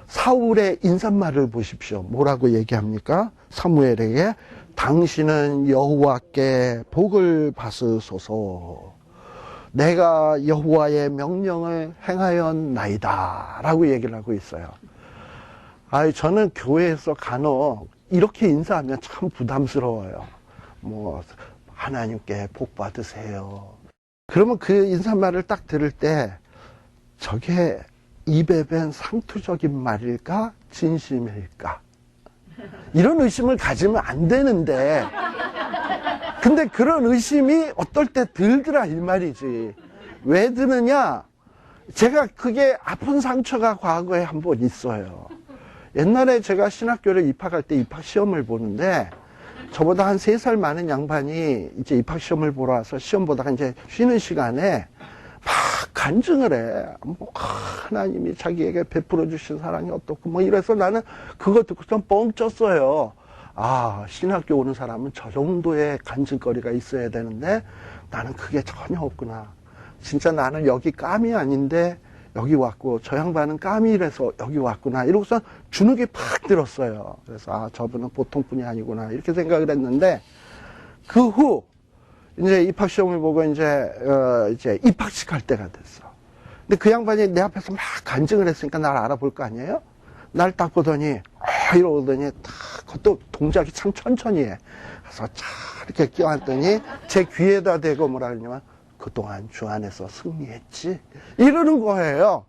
사울의 인사말을 보십시오. 뭐라고 얘기합니까? 사무엘에게 당신은 여호와께 복을 받으소서. 내가 여호와의 명령을 행하였나이다 라고 얘기를 하고 있어요. 저는 교회에서 간혹 이렇게 인사하면 참 부담스러워요. 뭐 하나님께 복 받으세요. 그러면 그 인사말을 딱 들을 때 저게 입에 밴 상투적인 말일까? 진심일까? 이런 의심을 가지면 안 되는데 근데 그런 의심이 어떨 때 들더라 이 말이지. 왜 드느냐? 제가 그게 아픈 상처가 과거에 한 번 있어요. 옛날에 제가 신학교를 입학할 때 입학시험을 보는데 저보다 한 3살 많은 양반이 이제 입학시험을 보러 와서 시험 보다가 이제 쉬는 시간에 막 간증을 해. 뭐 하나님이 자기에게 베풀어 주신 사랑이 어떻고 뭐 이래서 나는 그거 듣고 좀 뻥 쪘어요. 신학교 오는 사람은 저 정도의 간증거리가 있어야 되는데 나는 그게 전혀 없구나. 진짜 나는 여기 감이 아닌데 여기 왔고 저 양반은 까미라서 여기 왔구나 이러고서 주눅이 팍 들었어요. 그래서 저분은 보통 분이 아니구나 이렇게 생각을 했는데 그 후 이제 입학시험을 보고 이제 입학식 할 때가 됐어. 근데 그 양반이 내 앞에서 막 간증을 했으니까 날 알아볼 거 아니에요? 날 딱 보더니 이러더니 딱 그것도 동작이 참 천천히 해. 그래서 차 이렇게 껴안더니 제 귀에다 대고 뭐라 그러냐면 그동안 주 안에서 승리했지? 이러는 거예요.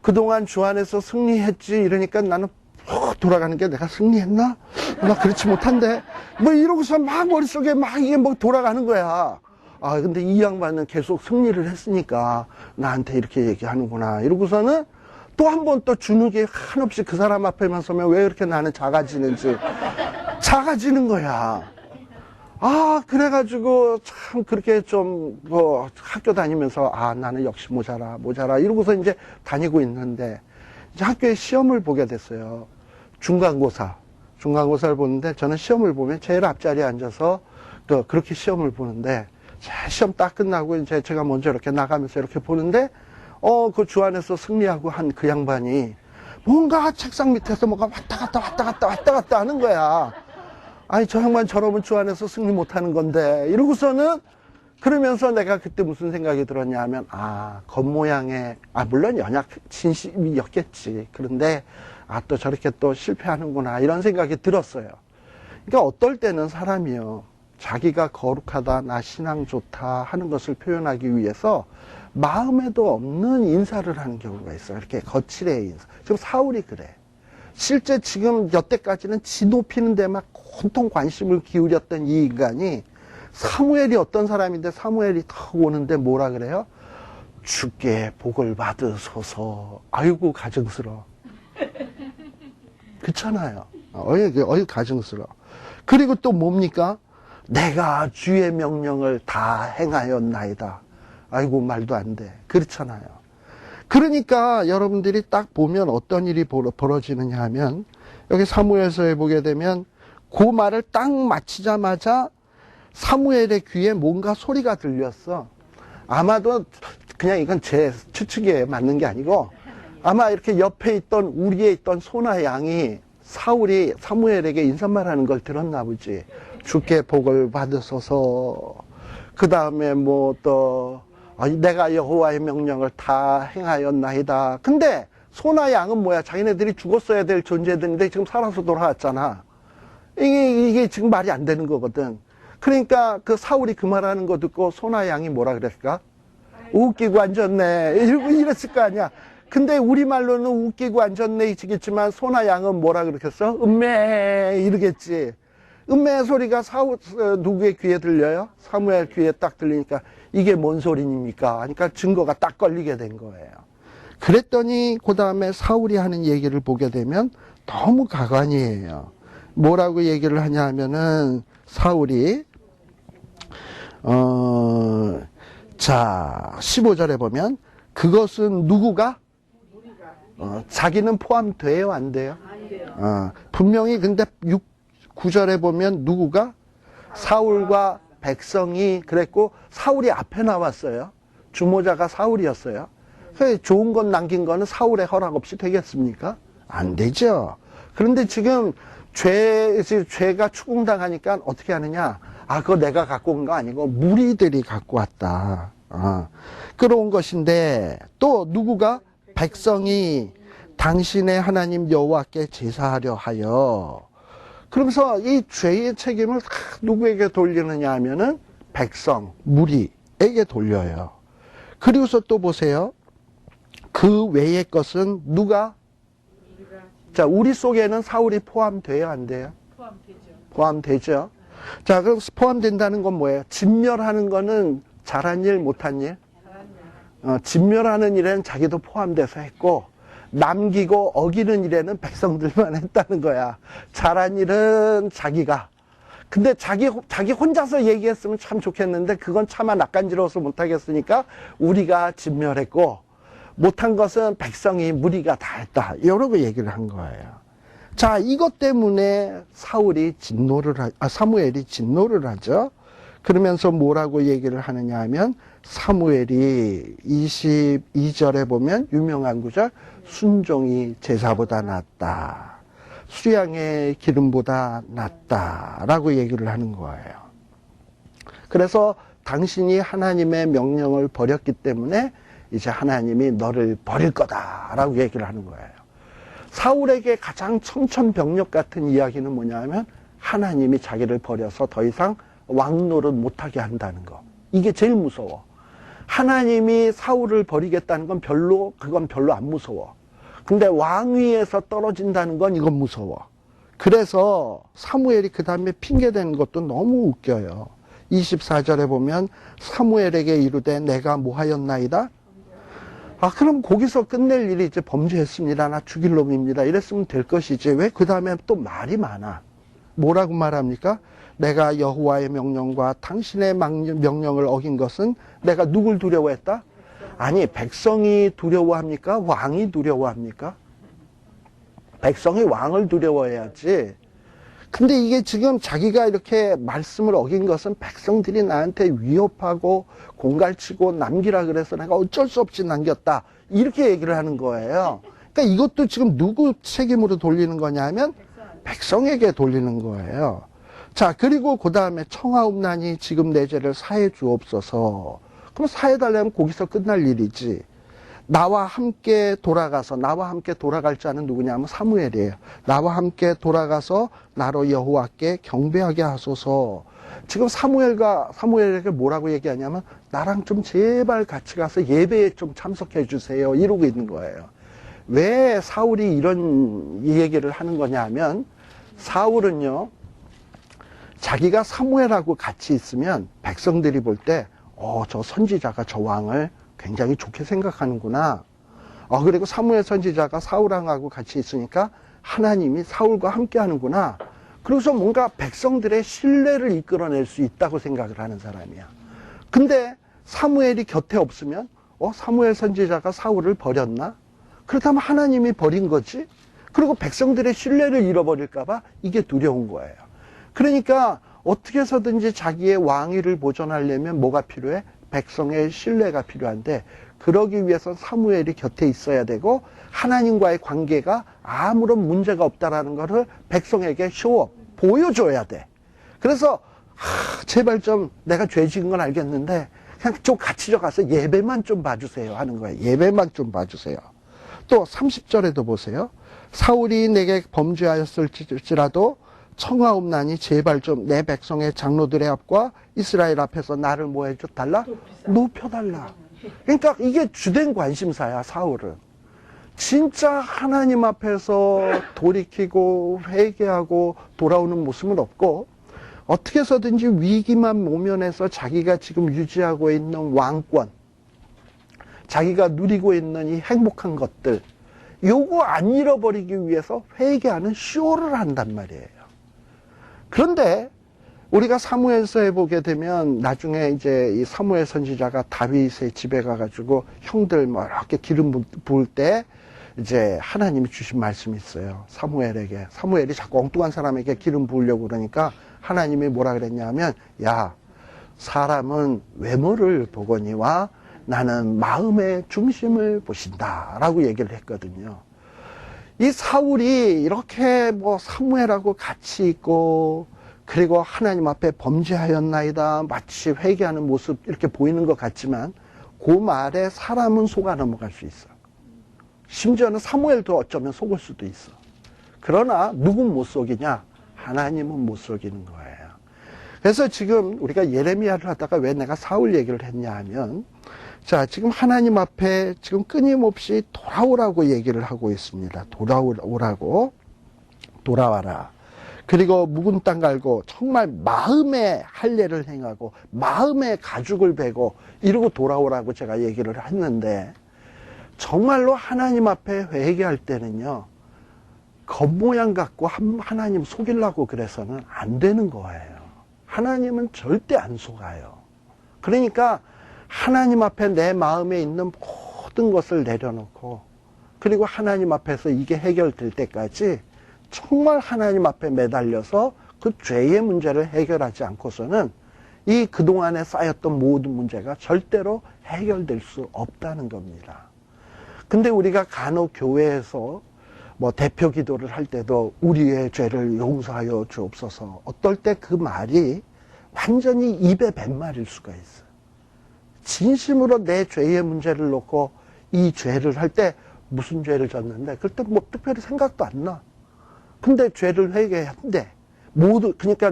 그동안 주 안에서 승리했지? 이러니까 나는 돌아가는 게 내가 승리했나? 나 그렇지 못한데? 뭐 이러고서 막 머릿속에 막 이게 뭐 돌아가는 거야. 근데 이 양반은 계속 승리를 했으니까 나한테 이렇게 얘기하는구나. 이러고서는 또 한 번 또 주눅이 한없이 그 사람 앞에만 서면 왜 이렇게 나는 작아지는지. 작아지는 거야. 그래가지고 참 그렇게 좀 뭐 학교 다니면서 나는 역시 모자라 이러고서 이제 다니고 있는데 이제 학교에 시험을 보게 됐어요. 중간고사를 보는데 저는 시험을 보면 제일 앞자리에 앉아서 그렇게 시험을 보는데 시험 딱 끝나고 이제 제가 먼저 이렇게 나가면서 이렇게 보는데 그 주 안에서 승리하고 한 그 양반이 뭔가 책상 밑에서 뭐가 왔다 갔다 하는 거야. 저 양반 저러면 주 안에서 승리 못하는 건데 이러고서는 그러면서 내가 그때 무슨 생각이 들었냐 하면, 겉모양에, 물론 연약 진심이었겠지. 그런데, 또 저렇게 또 실패하는구나. 이런 생각이 들었어요. 그러니까 어떨 때는 사람이요, 자기가 거룩하다, 나 신앙 좋다 하는 것을 표현하기 위해서 마음에도 없는 인사를 하는 경우가 있어요. 이렇게 거칠의 인사. 지금 사울이 그래. 실제 지금 여태까지는 지 높이는 데만 온통 관심을 기울였던 이 인간이, 사무엘이 어떤 사람인데 사무엘이 탁 오는데 뭐라 그래요? 주께 복을 받으소서. 아이고 가증스러워. 그렇잖아요. 어이 가증스러워. 그리고 또 뭡니까? 내가 주의 명령을 다 행하였나이다. 아이고 말도 안 돼. 그렇잖아요. 그러니까 여러분들이 딱 보면 어떤 일이 벌어지느냐 하면, 여기 사무엘서에 보게 되면 그 말을 딱 마치자마자 사무엘의 귀에 뭔가 소리가 들렸어. 아마도 그냥 이건 제 추측에 맞는 게 아니고, 아마 이렇게 옆에 있던 우리에 있던 소나 양이 사울이 사무엘에게 인사말하는 걸 들었나 보지. 주께 복을 받으소서. 그 다음에 뭐 또 내가 여호와의 명령을 다 행하였나이다. 근데 소나 양은 뭐야? 자기네들이 죽었어야 될 존재들인데 지금 살아서 돌아왔잖아. 이게 지금 말이 안 되는 거거든. 그러니까 그 사울이 그 말하는 거 듣고 소나 양이 뭐라 그랬을까? 웃기고 앉았네. 이랬을 거 아니야. 근데 우리말로는 웃기고 앉았네 이지겠지만 소나 양은 뭐라 그랬겠어? 음메 이러겠지. 음메 소리가 누구의 귀에 들려요? 사무엘 귀에 딱 들리니까 이게 뭔 소리입니까? 그러니까 증거가 딱 걸리게 된 거예요. 그랬더니 그 다음에 사울이 하는 얘기를 보게 되면 너무 가관이에요. 뭐라고 얘기를 하냐 하면은 사울이 자 15절에 보면 그것은 누구가? 자기는 포함돼요? 안 돼요? 안 돼요. 분명히 근데 9절에 보면 누구가? 사울과 백성이 그랬고 사울이 앞에 나왔어요. 주모자가 사울이었어요. 좋은 것 남긴 거는 사울의 허락 없이 되겠습니까? 안 되죠. 그런데 지금 죄가 추궁당하니까 어떻게 하느냐? 그거 내가 갖고 온 거 아니고 무리들이 갖고 왔다. 끌어온 것인데 또 누구가? 백성이 당신의 하나님 여호와께 제사하려 하여. 그러면서 이 죄의 책임을 다 누구에게 돌리느냐 하면은 백성, 무리에게 돌려요. 그리고서 또 보세요. 그 외의 것은 누가? 자, 우리 속에는 사울이 포함돼요, 안 돼요? 포함되죠. 포함되죠. 자, 그럼 포함된다는 건 뭐예요? 진멸하는 거는 잘한 일, 못한 일? 진멸하는 일에는 자기도 포함돼서 했고, 남기고 어기는 일에는 백성들만 했다는 거야. 잘한 일은 자기가. 근데 자기 혼자서 얘기했으면 참 좋겠는데, 그건 차마 낯간지러워서 못하겠으니까, 우리가 진멸했고, 못한 것은 백성이 무리가 다 했다. 이러고 얘기를 한 거예요. 자, 이것 때문에 사무엘이 진노를 하죠. 그러면서 뭐라고 얘기를 하느냐 하면 사무엘이 22절에 보면 유명한 구절 순종이 제사보다 낫다. 수양의 기름보다 낫다. 라고 얘기를 하는 거예요. 그래서 당신이 하나님의 명령을 버렸기 때문에 이제 하나님이 너를 버릴 거다라고 얘기를 하는 거예요. 사울에게 가장 청천벽력 같은 이야기는 뭐냐면 하나님이 자기를 버려서 더 이상 왕노릇 못하게 한다는 거. 이게 제일 무서워. 하나님이 사울을 버리겠다는 건 그건 별로 안 무서워. 근데 왕위에서 떨어진다는 건 이건 무서워. 그래서 사무엘이 그 다음에 핑계대는 것도 너무 웃겨요. 24절에 보면 사무엘에게 이르되 내가 뭐 하였나이다? 그럼 거기서 끝낼 일이 이제 범죄했습니다. 나 죽일 놈입니다. 이랬으면 될 것이지. 왜 그 다음에 또 말이 많아? 뭐라고 말합니까? 내가 여호와의 명령과 당신의 명령을 어긴 것은 내가 누굴 두려워했다? 아니, 백성이 두려워합니까? 왕이 두려워합니까? 백성이 왕을 두려워해야지. 근데 이게 지금 자기가 이렇게 말씀을 어긴 것은 백성들이 나한테 위협하고 공갈치고 남기라 그래서 내가 어쩔 수 없이 남겼다. 이렇게 얘기를 하는 거예요. 그러니까 이것도 지금 누구 책임으로 돌리는 거냐 하면 백성에게 돌리는 거예요. 자, 그리고 그 다음에 청하옵나니 지금 내 죄를 사해 주옵소서. 그럼 사해 달라면 거기서 끝날 일이지. 나와 함께 돌아갈 자는 누구냐면 사무엘이에요. 나와 함께 돌아가서 나로 여호와께 경배하게 하소서. 지금 사무엘에게 뭐라고 얘기하냐면 나랑 좀 제발 같이 가서 예배에 좀 참석해 주세요. 이러고 있는 거예요. 왜 사울이 이런 얘기를 하는 거냐 하면 사울은요, 자기가 사무엘하고 같이 있으면 백성들이 볼 때 저 선지자가 저 왕을 굉장히 좋게 생각하는구나. 그리고 사무엘 선지자가 사울왕하고 같이 있으니까 하나님이 사울과 함께 하는구나. 그래서 뭔가 백성들의 신뢰를 이끌어낼 수 있다고 생각을 하는 사람이야. 근데 사무엘이 곁에 없으면 사무엘 선지자가 사울을 버렸나? 그렇다면 하나님이 버린 거지? 그리고 백성들의 신뢰를 잃어버릴까 봐 이게 두려운 거예요. 그러니까 어떻게 해서든지 자기의 왕위를 보존하려면 뭐가 필요해? 백성의 신뢰가 필요한데, 그러기 위해선 사무엘이 곁에 있어야 되고 하나님과의 관계가 아무런 문제가 없다라는 것을 백성에게 보여줘야 돼. 그래서 제발 좀 내가 죄 지은 건 알겠는데 그냥 좀 같이 좀 가서 예배만 좀 봐주세요 하는 거예요. 예배만 좀 봐주세요. 또 30절에도 보세요. 사울이 내게 범죄하였을지라도 청하옵나니 제발 좀 내 백성의 장로들의 앞과 이스라엘 앞에서 나를 뭐 해줘달라? 높여달라. 그러니까 이게 주된 관심사야, 사울은. 진짜 하나님 앞에서 돌이키고 회개하고 돌아오는 모습은 없고, 어떻게 해서든지 위기만 모면해서 자기가 지금 유지하고 있는 왕권, 자기가 누리고 있는 이 행복한 것들, 요거 안 잃어버리기 위해서 회개하는 쇼를 한단 말이에요. 그런데 우리가 사무엘서에 보게 되면 나중에 이제 이 사무엘 선지자가 다윗의 집에 가가지고 형들 뭐 이렇게 기름 부을 때 이제 하나님이 주신 말씀이 있어요. 사무엘에게. 사무엘이 자꾸 엉뚱한 사람에게 기름 부으려고 그러니까 하나님이 뭐라 그랬냐면, 야, 사람은 외모를 보거니와 나는 마음의 중심을 보신다 라고 얘기를 했거든요. 이 사울이 이렇게 뭐 사무엘하고 같이 있고 그리고 하나님 앞에 범죄하였나이다 마치 회개하는 모습 이렇게 보이는 것 같지만 그 말에 사람은 속아 넘어갈 수 있어. 심지어는 사무엘도 어쩌면 속을 수도 있어. 그러나 누군 못 속이냐? 하나님은 못 속이는 거예요. 그래서 지금 우리가 예레미야를 하다가 왜 내가 사울 얘기를 했냐 하면, 자, 지금 하나님 앞에 지금 끊임없이 돌아오라고 얘기를 하고 있습니다. 돌아와라. 그리고 묵은 땅 갈고 정말 마음의 할례를 행하고 마음의 가죽을 베고 이러고 돌아오라고 제가 얘기를 했는데, 정말로 하나님 앞에 회개할 때는요, 겉모양 갖고 하나님 속이려고 그래서는 안 되는 거예요. 하나님은 절대 안 속아요. 그러니까 하나님 앞에 내 마음에 있는 모든 것을 내려놓고, 그리고 하나님 앞에서 이게 해결될 때까지 정말 하나님 앞에 매달려서 그 죄의 문제를 해결하지 않고서는 이 그동안에 쌓였던 모든 문제가 절대로 해결될 수 없다는 겁니다. 근데 우리가 간혹 교회에서 뭐 대표 기도를 할 때도 우리의 죄를 용서하여 주옵소서, 어떨 때 그 말이 완전히 입에 뱉말일 수가 있어요. 진심으로 내 죄의 문제를 놓고 이 죄를 할 때 무슨 죄를 졌는데 그럴 때 뭐 특별히 생각도 안 나. 근데 죄를 회개한대. 그러니까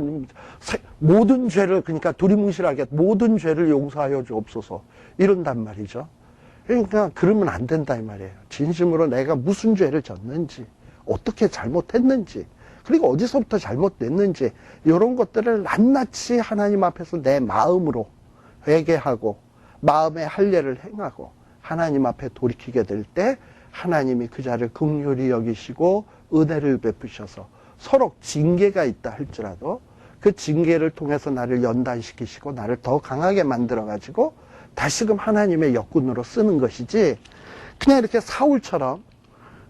모든 죄를, 그러니까 두리뭉실하게 모든 죄를 용서하여 주옵소서 이런단 말이죠. 그러니까 그러면 안 된다 이 말이에요. 진심으로 내가 무슨 죄를 졌는지, 어떻게 잘못했는지, 그리고 어디서부터 잘못됐는지 이런 것들을 낱낱이 하나님 앞에서 내 마음으로 회개하고 마음의 할례를 행하고 하나님 앞에 돌이키게 될 때 하나님이 그 자를 긍휼히 여기시고 은혜를 베푸셔서 서로 징계가 있다 할지라도 그 징계를 통해서 나를 연단시키시고 나를 더 강하게 만들어가지고 다시금 하나님의 역군으로 쓰는 것이지, 그냥 이렇게 사울처럼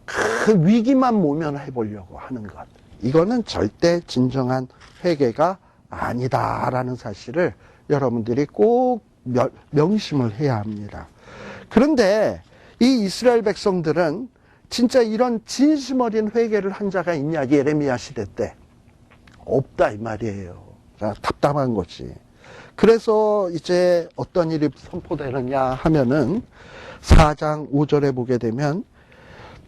그 위기만 모면해 보려고 하는 것, 이거는 절대 진정한 회개가 아니다라는 사실을 여러분들이 꼭 명심을 해야 합니다. 그런데 이 이스라엘 백성들은 진짜 이런 진심 어린 회개를 한 자가 있냐? 예레미야 시대 때 없다 이 말이에요. 자, 답답한 거지. 그래서 이제 어떤 일이 선포되느냐 하면은 4장 5절에 보게 되면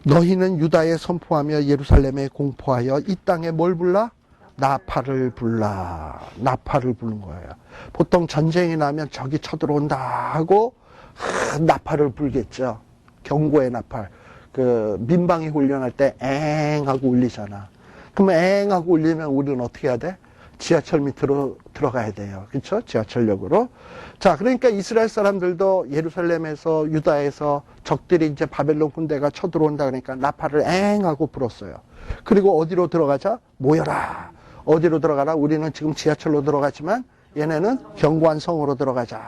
너희는 유다에 선포하며 예루살렘에 공포하여 이 땅에 뭘 불라? 나팔을 불라. 나팔을 부는 거예요. 보통 전쟁이 나면 적이 쳐들어온다 하고 나팔을 불겠죠. 경고의 나팔. 그 민방위 훈련할 때 엥 하고 울리잖아. 그러면 엥 하고 울리면 우리는 어떻게 해야 돼? 지하철 밑으로 들어가야 돼요. 그렇죠? 지하철역으로. 자, 그러니까 이스라엘 사람들도 예루살렘에서 유다에서 적들이 이제 바벨론 군대가 쳐들어온다 그러니까 나팔을 엥 하고 불었어요. 그리고 어디로 들어가자? 모여라. 어디로 들어가라? 우리는 지금 지하철로 들어가지만 얘네는 견고한 성으로 들어가자.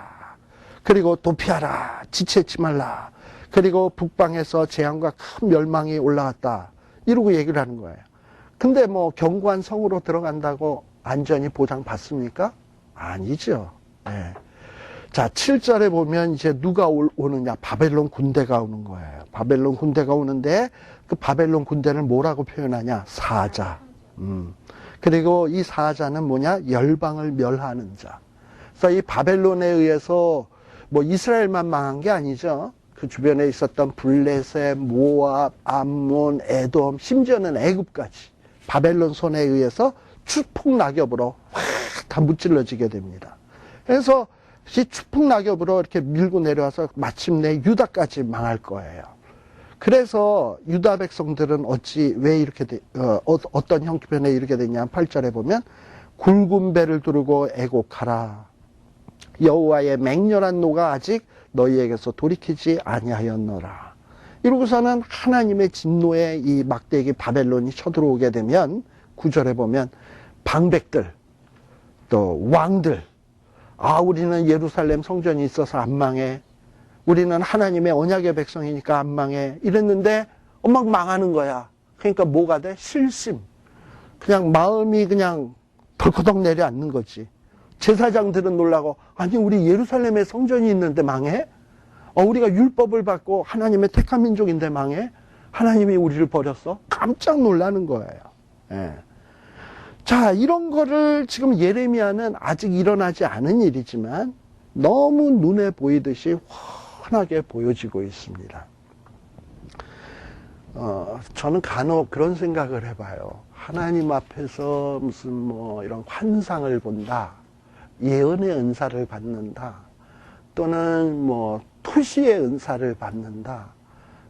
그리고 도피하라. 지체치 말라. 그리고 북방에서 재앙과 큰 멸망이 올라왔다. 이러고 얘기를 하는 거예요. 근데 뭐 견고한 성으로 들어간다고 안전이 보장받습니까? 아니죠. 네. 자, 7절에 보면 이제 누가 오느냐? 바벨론 군대가 오는 거예요. 바벨론 군대가 오는데 그 바벨론 군대를 뭐라고 표현하냐? 사자. 그리고 이 사자는 뭐냐? 열방을 멸하는 자. 그래서 이 바벨론에 의해서 뭐 이스라엘만 망한 게 아니죠. 그 주변에 있었던 블레셋, 모압, 암몬, 에돔, 심지어는 애굽까지 바벨론 손에 의해서 추풍낙엽으로 확 다 무찔러지게 됩니다. 그래서 이 추풍낙엽으로 이렇게 밀고 내려와서 마침내 유다까지 망할 거예요. 그래서 유다 백성들은 왜 이렇게 어떤 형편에 이르게 되냐? 8절에 보면 굵은 배를 두르고 애곡하라. 여호와의 맹렬한 노가 아직 너희에게서 돌이키지 아니하였노라. 이러고서는 하나님의 진노의 이 막대기 바벨론이 쳐들어오게 되면 9절에 보면 방백들 또 왕들 우리는 예루살렘 성전이 있어서 안 망해. 우리는 하나님의 언약의 백성이니까 안 망해. 이랬는데 막 망하는 거야. 그러니까 뭐가 돼? 실심. 그냥 마음이 그냥 덜커덕 내려앉는 거지. 제사장들은 놀라고 아니 우리 예루살렘에 성전이 있는데 망해? 우리가 율법을 받고 하나님의 택한 민족인데 망해? 하나님이 우리를 버렸어? 깜짝 놀라는 거예요. 예. 자, 이런 거를 지금 예레미야는 아직 일어나지 않은 일이지만 너무 눈에 보이듯이 환하게 보여지고 있습니다. 저는 간혹 그런 생각을 해봐요. 하나님 앞에서 무슨 뭐 이런 환상을 본다. 예언의 은사를 받는다. 또는 뭐 투시의 은사를 받는다.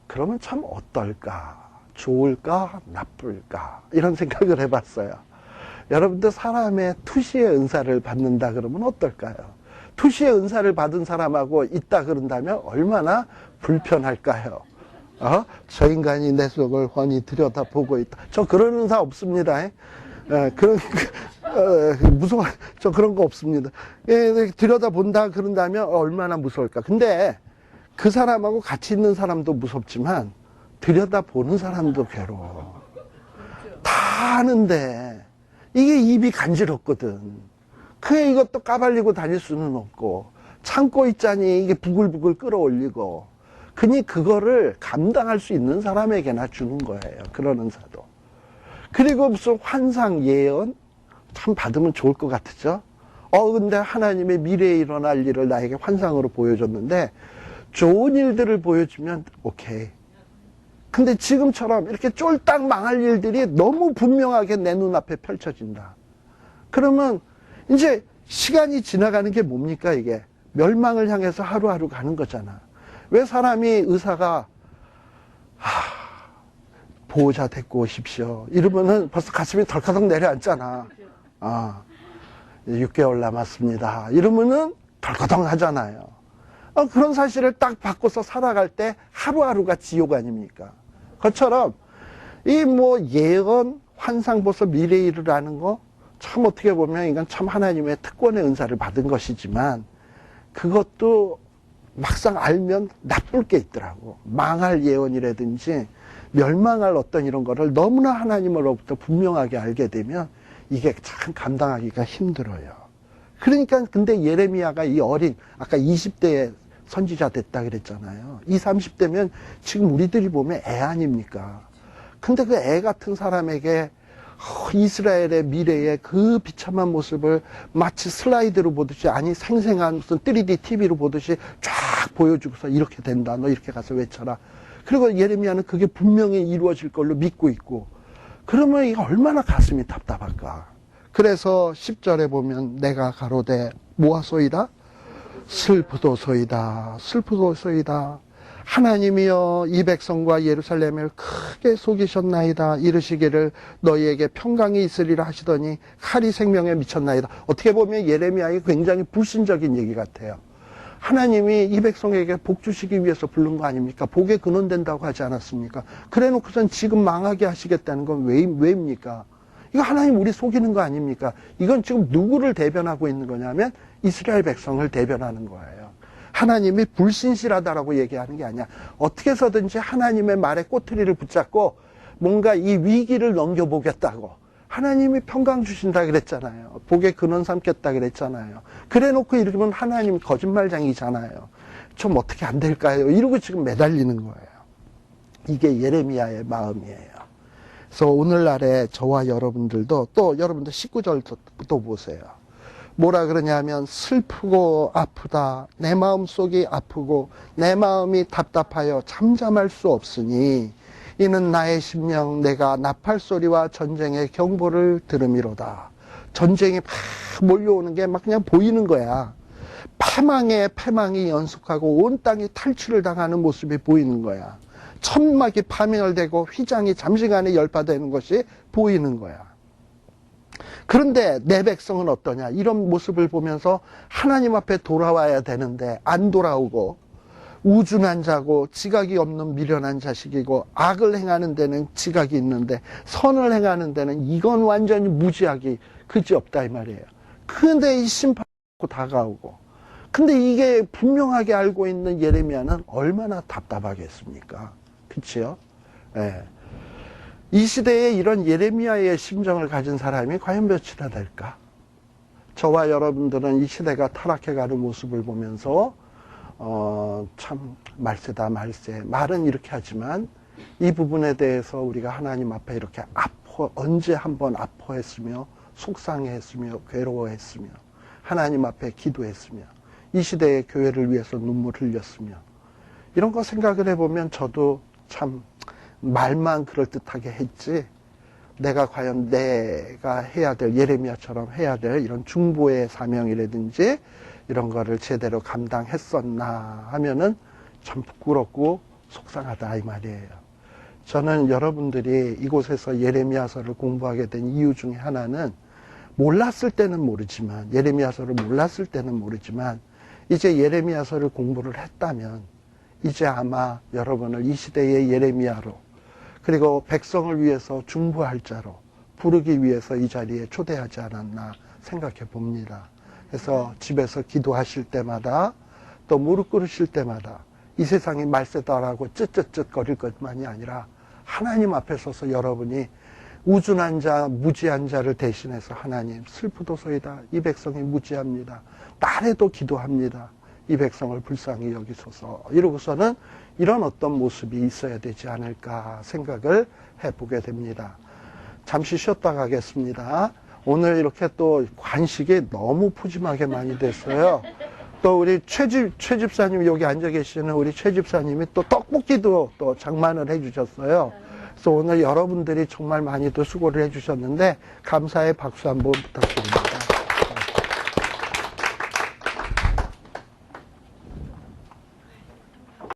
그러면 참 어떨까? 좋을까? 나쁠까? 이런 생각을 해봤어요. 여러분들 사람의 투시의 은사를 받는다 그러면 어떨까요? 투시의 은사를 받은 사람하고 있다 그런다면 얼마나 불편할까요? 저 인간이 내 속을 훤히 들여다보고 있다. 저 그런 은사 없습니다. 무서워. 저 그런 거 없습니다. 들여다본다 그런다면 얼마나 무서울까. 근데 그 사람하고 같이 있는 사람도 무섭지만 들여다보는 사람도 괴로워. 다 아는데 이게 입이 간지럽거든. 그게 이것도 까발리고 다닐 수는 없고 참고 있자니 이게 부글부글 끌어올리고 그니 그거를 감당할 수 있는 사람에게나 주는 거예요. 그런 은사도. 그리고 무슨 환상 예언 참 받으면 좋을 것 같죠. 근데 하나님의 미래에 일어날 일을 나에게 환상으로 보여줬는데 좋은 일들을 보여주면 오케이. 근데 지금처럼 이렇게 쫄딱 망할 일들이 너무 분명하게 내 눈앞에 펼쳐진다. 그러면 이제 시간이 지나가는 게 뭡니까 이게? 멸망을 향해서 하루하루 가는 거잖아. 왜 사람이 의사가 보호자 데리고 오십시오. 이러면은 벌써 가슴이 덜커덕 내려앉잖아. 6개월 남았습니다. 이러면은 덜커덕 하잖아요. 그런 사실을 딱 바꿔서 살아갈 때 하루하루가 지옥 아닙니까? 그것처럼 이 뭐 예언, 환상 벌써 미래 일을 아는 거 참 어떻게 보면 이건 참 하나님의 특권의 은사를 받은 것이지만 그것도 막상 알면 나쁠 게 있더라고. 망할 예언이라든지 멸망할 어떤 이런 거를 너무나 하나님으로부터 분명하게 알게 되면 이게 참 감당하기가 힘들어요. 그러니까 근데 예레미야가 이 어린 아까 20대에 선지자 됐다 그랬잖아요. 20, 30대면 지금 우리들이 보면 애 아닙니까? 근데 그 애 같은 사람에게 이스라엘의 미래의 그 비참한 모습을 마치 슬라이드로 보듯이, 아니 생생한 무슨 3D TV로 보듯이 쫙 보여주고서 이렇게 된다, 너 이렇게 가서 외쳐라. 그리고 예레미야는 그게 분명히 이루어질 걸로 믿고 있고, 그러면 이거 얼마나 가슴이 답답할까. 그래서 10절에 보면 내가 가로되 뭐하소이다? 슬프도소이다. 슬프도소이다. 하나님이여 이 백성과 예루살렘을 크게 속이셨나이다. 이르시기를 너희에게 평강이 있으리라 하시더니 칼이 생명에 미쳤나이다. 어떻게 보면 예레미야의 굉장히 불신적인 얘기 같아요. 하나님이 이 백성에게 복 주시기 위해서 부른 거 아닙니까? 복에 근원된다고 하지 않았습니까? 그래 놓고선 지금 망하게 하시겠다는 건 왜입니까? 이거 하나님 우리 속이는 거 아닙니까? 이건 지금 누구를 대변하고 있는 거냐면 이스라엘 백성을 대변하는 거예요. 하나님이 불신실하다라고 얘기하는 게 아니야. 어떻게 해서든지 하나님의 말에 꼬투리를 붙잡고 뭔가 이 위기를 넘겨보겠다고. 하나님이 평강 주신다 그랬잖아요. 복의 근원 삼겠다 그랬잖아요. 그래 놓고 이러면 하나님 거짓말장이잖아요. 좀 어떻게 안 될까요? 이러고 지금 매달리는 거예요. 이게 예레미야의 마음이에요. 그래서 오늘날에 저와 여러분들도, 또 여러분들 19절부터 보세요. 뭐라 그러냐면 슬프고 아프다. 내 마음속이 아프고 내 마음이 답답하여 잠잠할 수 없으니 이는 나의 심령 내가 나팔소리와 전쟁의 경보를 들음이로다. 전쟁이 막 몰려오는 게 막 그냥 보이는 거야. 패망에 패망이 연속하고 온 땅이 탈취를 당하는 모습이 보이는 거야. 천막이 파멸되고 휘장이 잠시간에 열파되는 것이 보이는 거야. 그런데 내 백성은 어떠냐? 이런 모습을 보면서 하나님 앞에 돌아와야 되는데 안 돌아오고 우준한 자고 지각이 없는 미련한 자식이고 악을 행하는 데는 지각이 있는데 선을 행하는 데는 이건 완전히 무지하기 그지없다 이 말이에요. 그런데 이 심판이 다가오고, 근데 이게 분명하게 알고 있는 예레미야는 얼마나 답답하겠습니까? 그치요? 예. 이 시대에 이런 예레미야의 심정을 가진 사람이 과연 몇이나 될까? 저와 여러분들은 이 시대가 타락해가는 모습을 보면서 참 말세다 말세. 말은 이렇게 하지만 이 부분에 대해서 우리가 하나님 앞에 이렇게 언제 한번 아파했으며 속상해했으며 괴로워했으며 하나님 앞에 기도했으며 이 시대의 교회를 위해서 눈물을 흘렸으며 이런 거 생각을 해보면 저도 참 말만 그럴듯하게 했지, 내가 과연 내가 해야 될, 예레미야처럼 해야 될 이런 중보의 사명이라든지 이런 거를 제대로 감당했었나 하면은 참 부끄럽고 속상하다 이 말이에요. 저는 여러분들이 이곳에서 예레미야서를 공부하게 된 이유 중에 하나는, 몰랐을 때는 모르지만, 예레미야서를 몰랐을 때는 모르지만 이제 예레미야서를 공부를 했다면 이제 아마 여러분을 이 시대의 예레미야로, 그리고 백성을 위해서 중보할 자로 부르기 위해서 이 자리에 초대하지 않았나 생각해 봅니다. 그래서 집에서 기도하실 때마다, 또 무릎 꿇으실 때마다 이 세상이 말세다라고 쯧쯧쯧거릴 것만이 아니라 하나님 앞에 서서 여러분이 우준한 자, 무지한 자를 대신해서 하나님 슬프도소이다. 이 백성이 무지합니다. 딸에도 기도합니다. 이 백성을 불쌍히 여기소서. 이러고서는 이런 어떤 모습이 있어야 되지 않을까 생각을 해보게 됩니다. 잠시 쉬었다 가겠습니다. 오늘 이렇게 또 관식이 너무 푸짐하게 많이 됐어요. 또 우리 최 집사님, 여기 앉아 계시는 우리 최 집사님이 또 떡볶이도 또 장만을 해주셨어요. 그래서 오늘 여러분들이 정말 많이도 수고를 해주셨는데 감사의 박수 한번 부탁드립니다.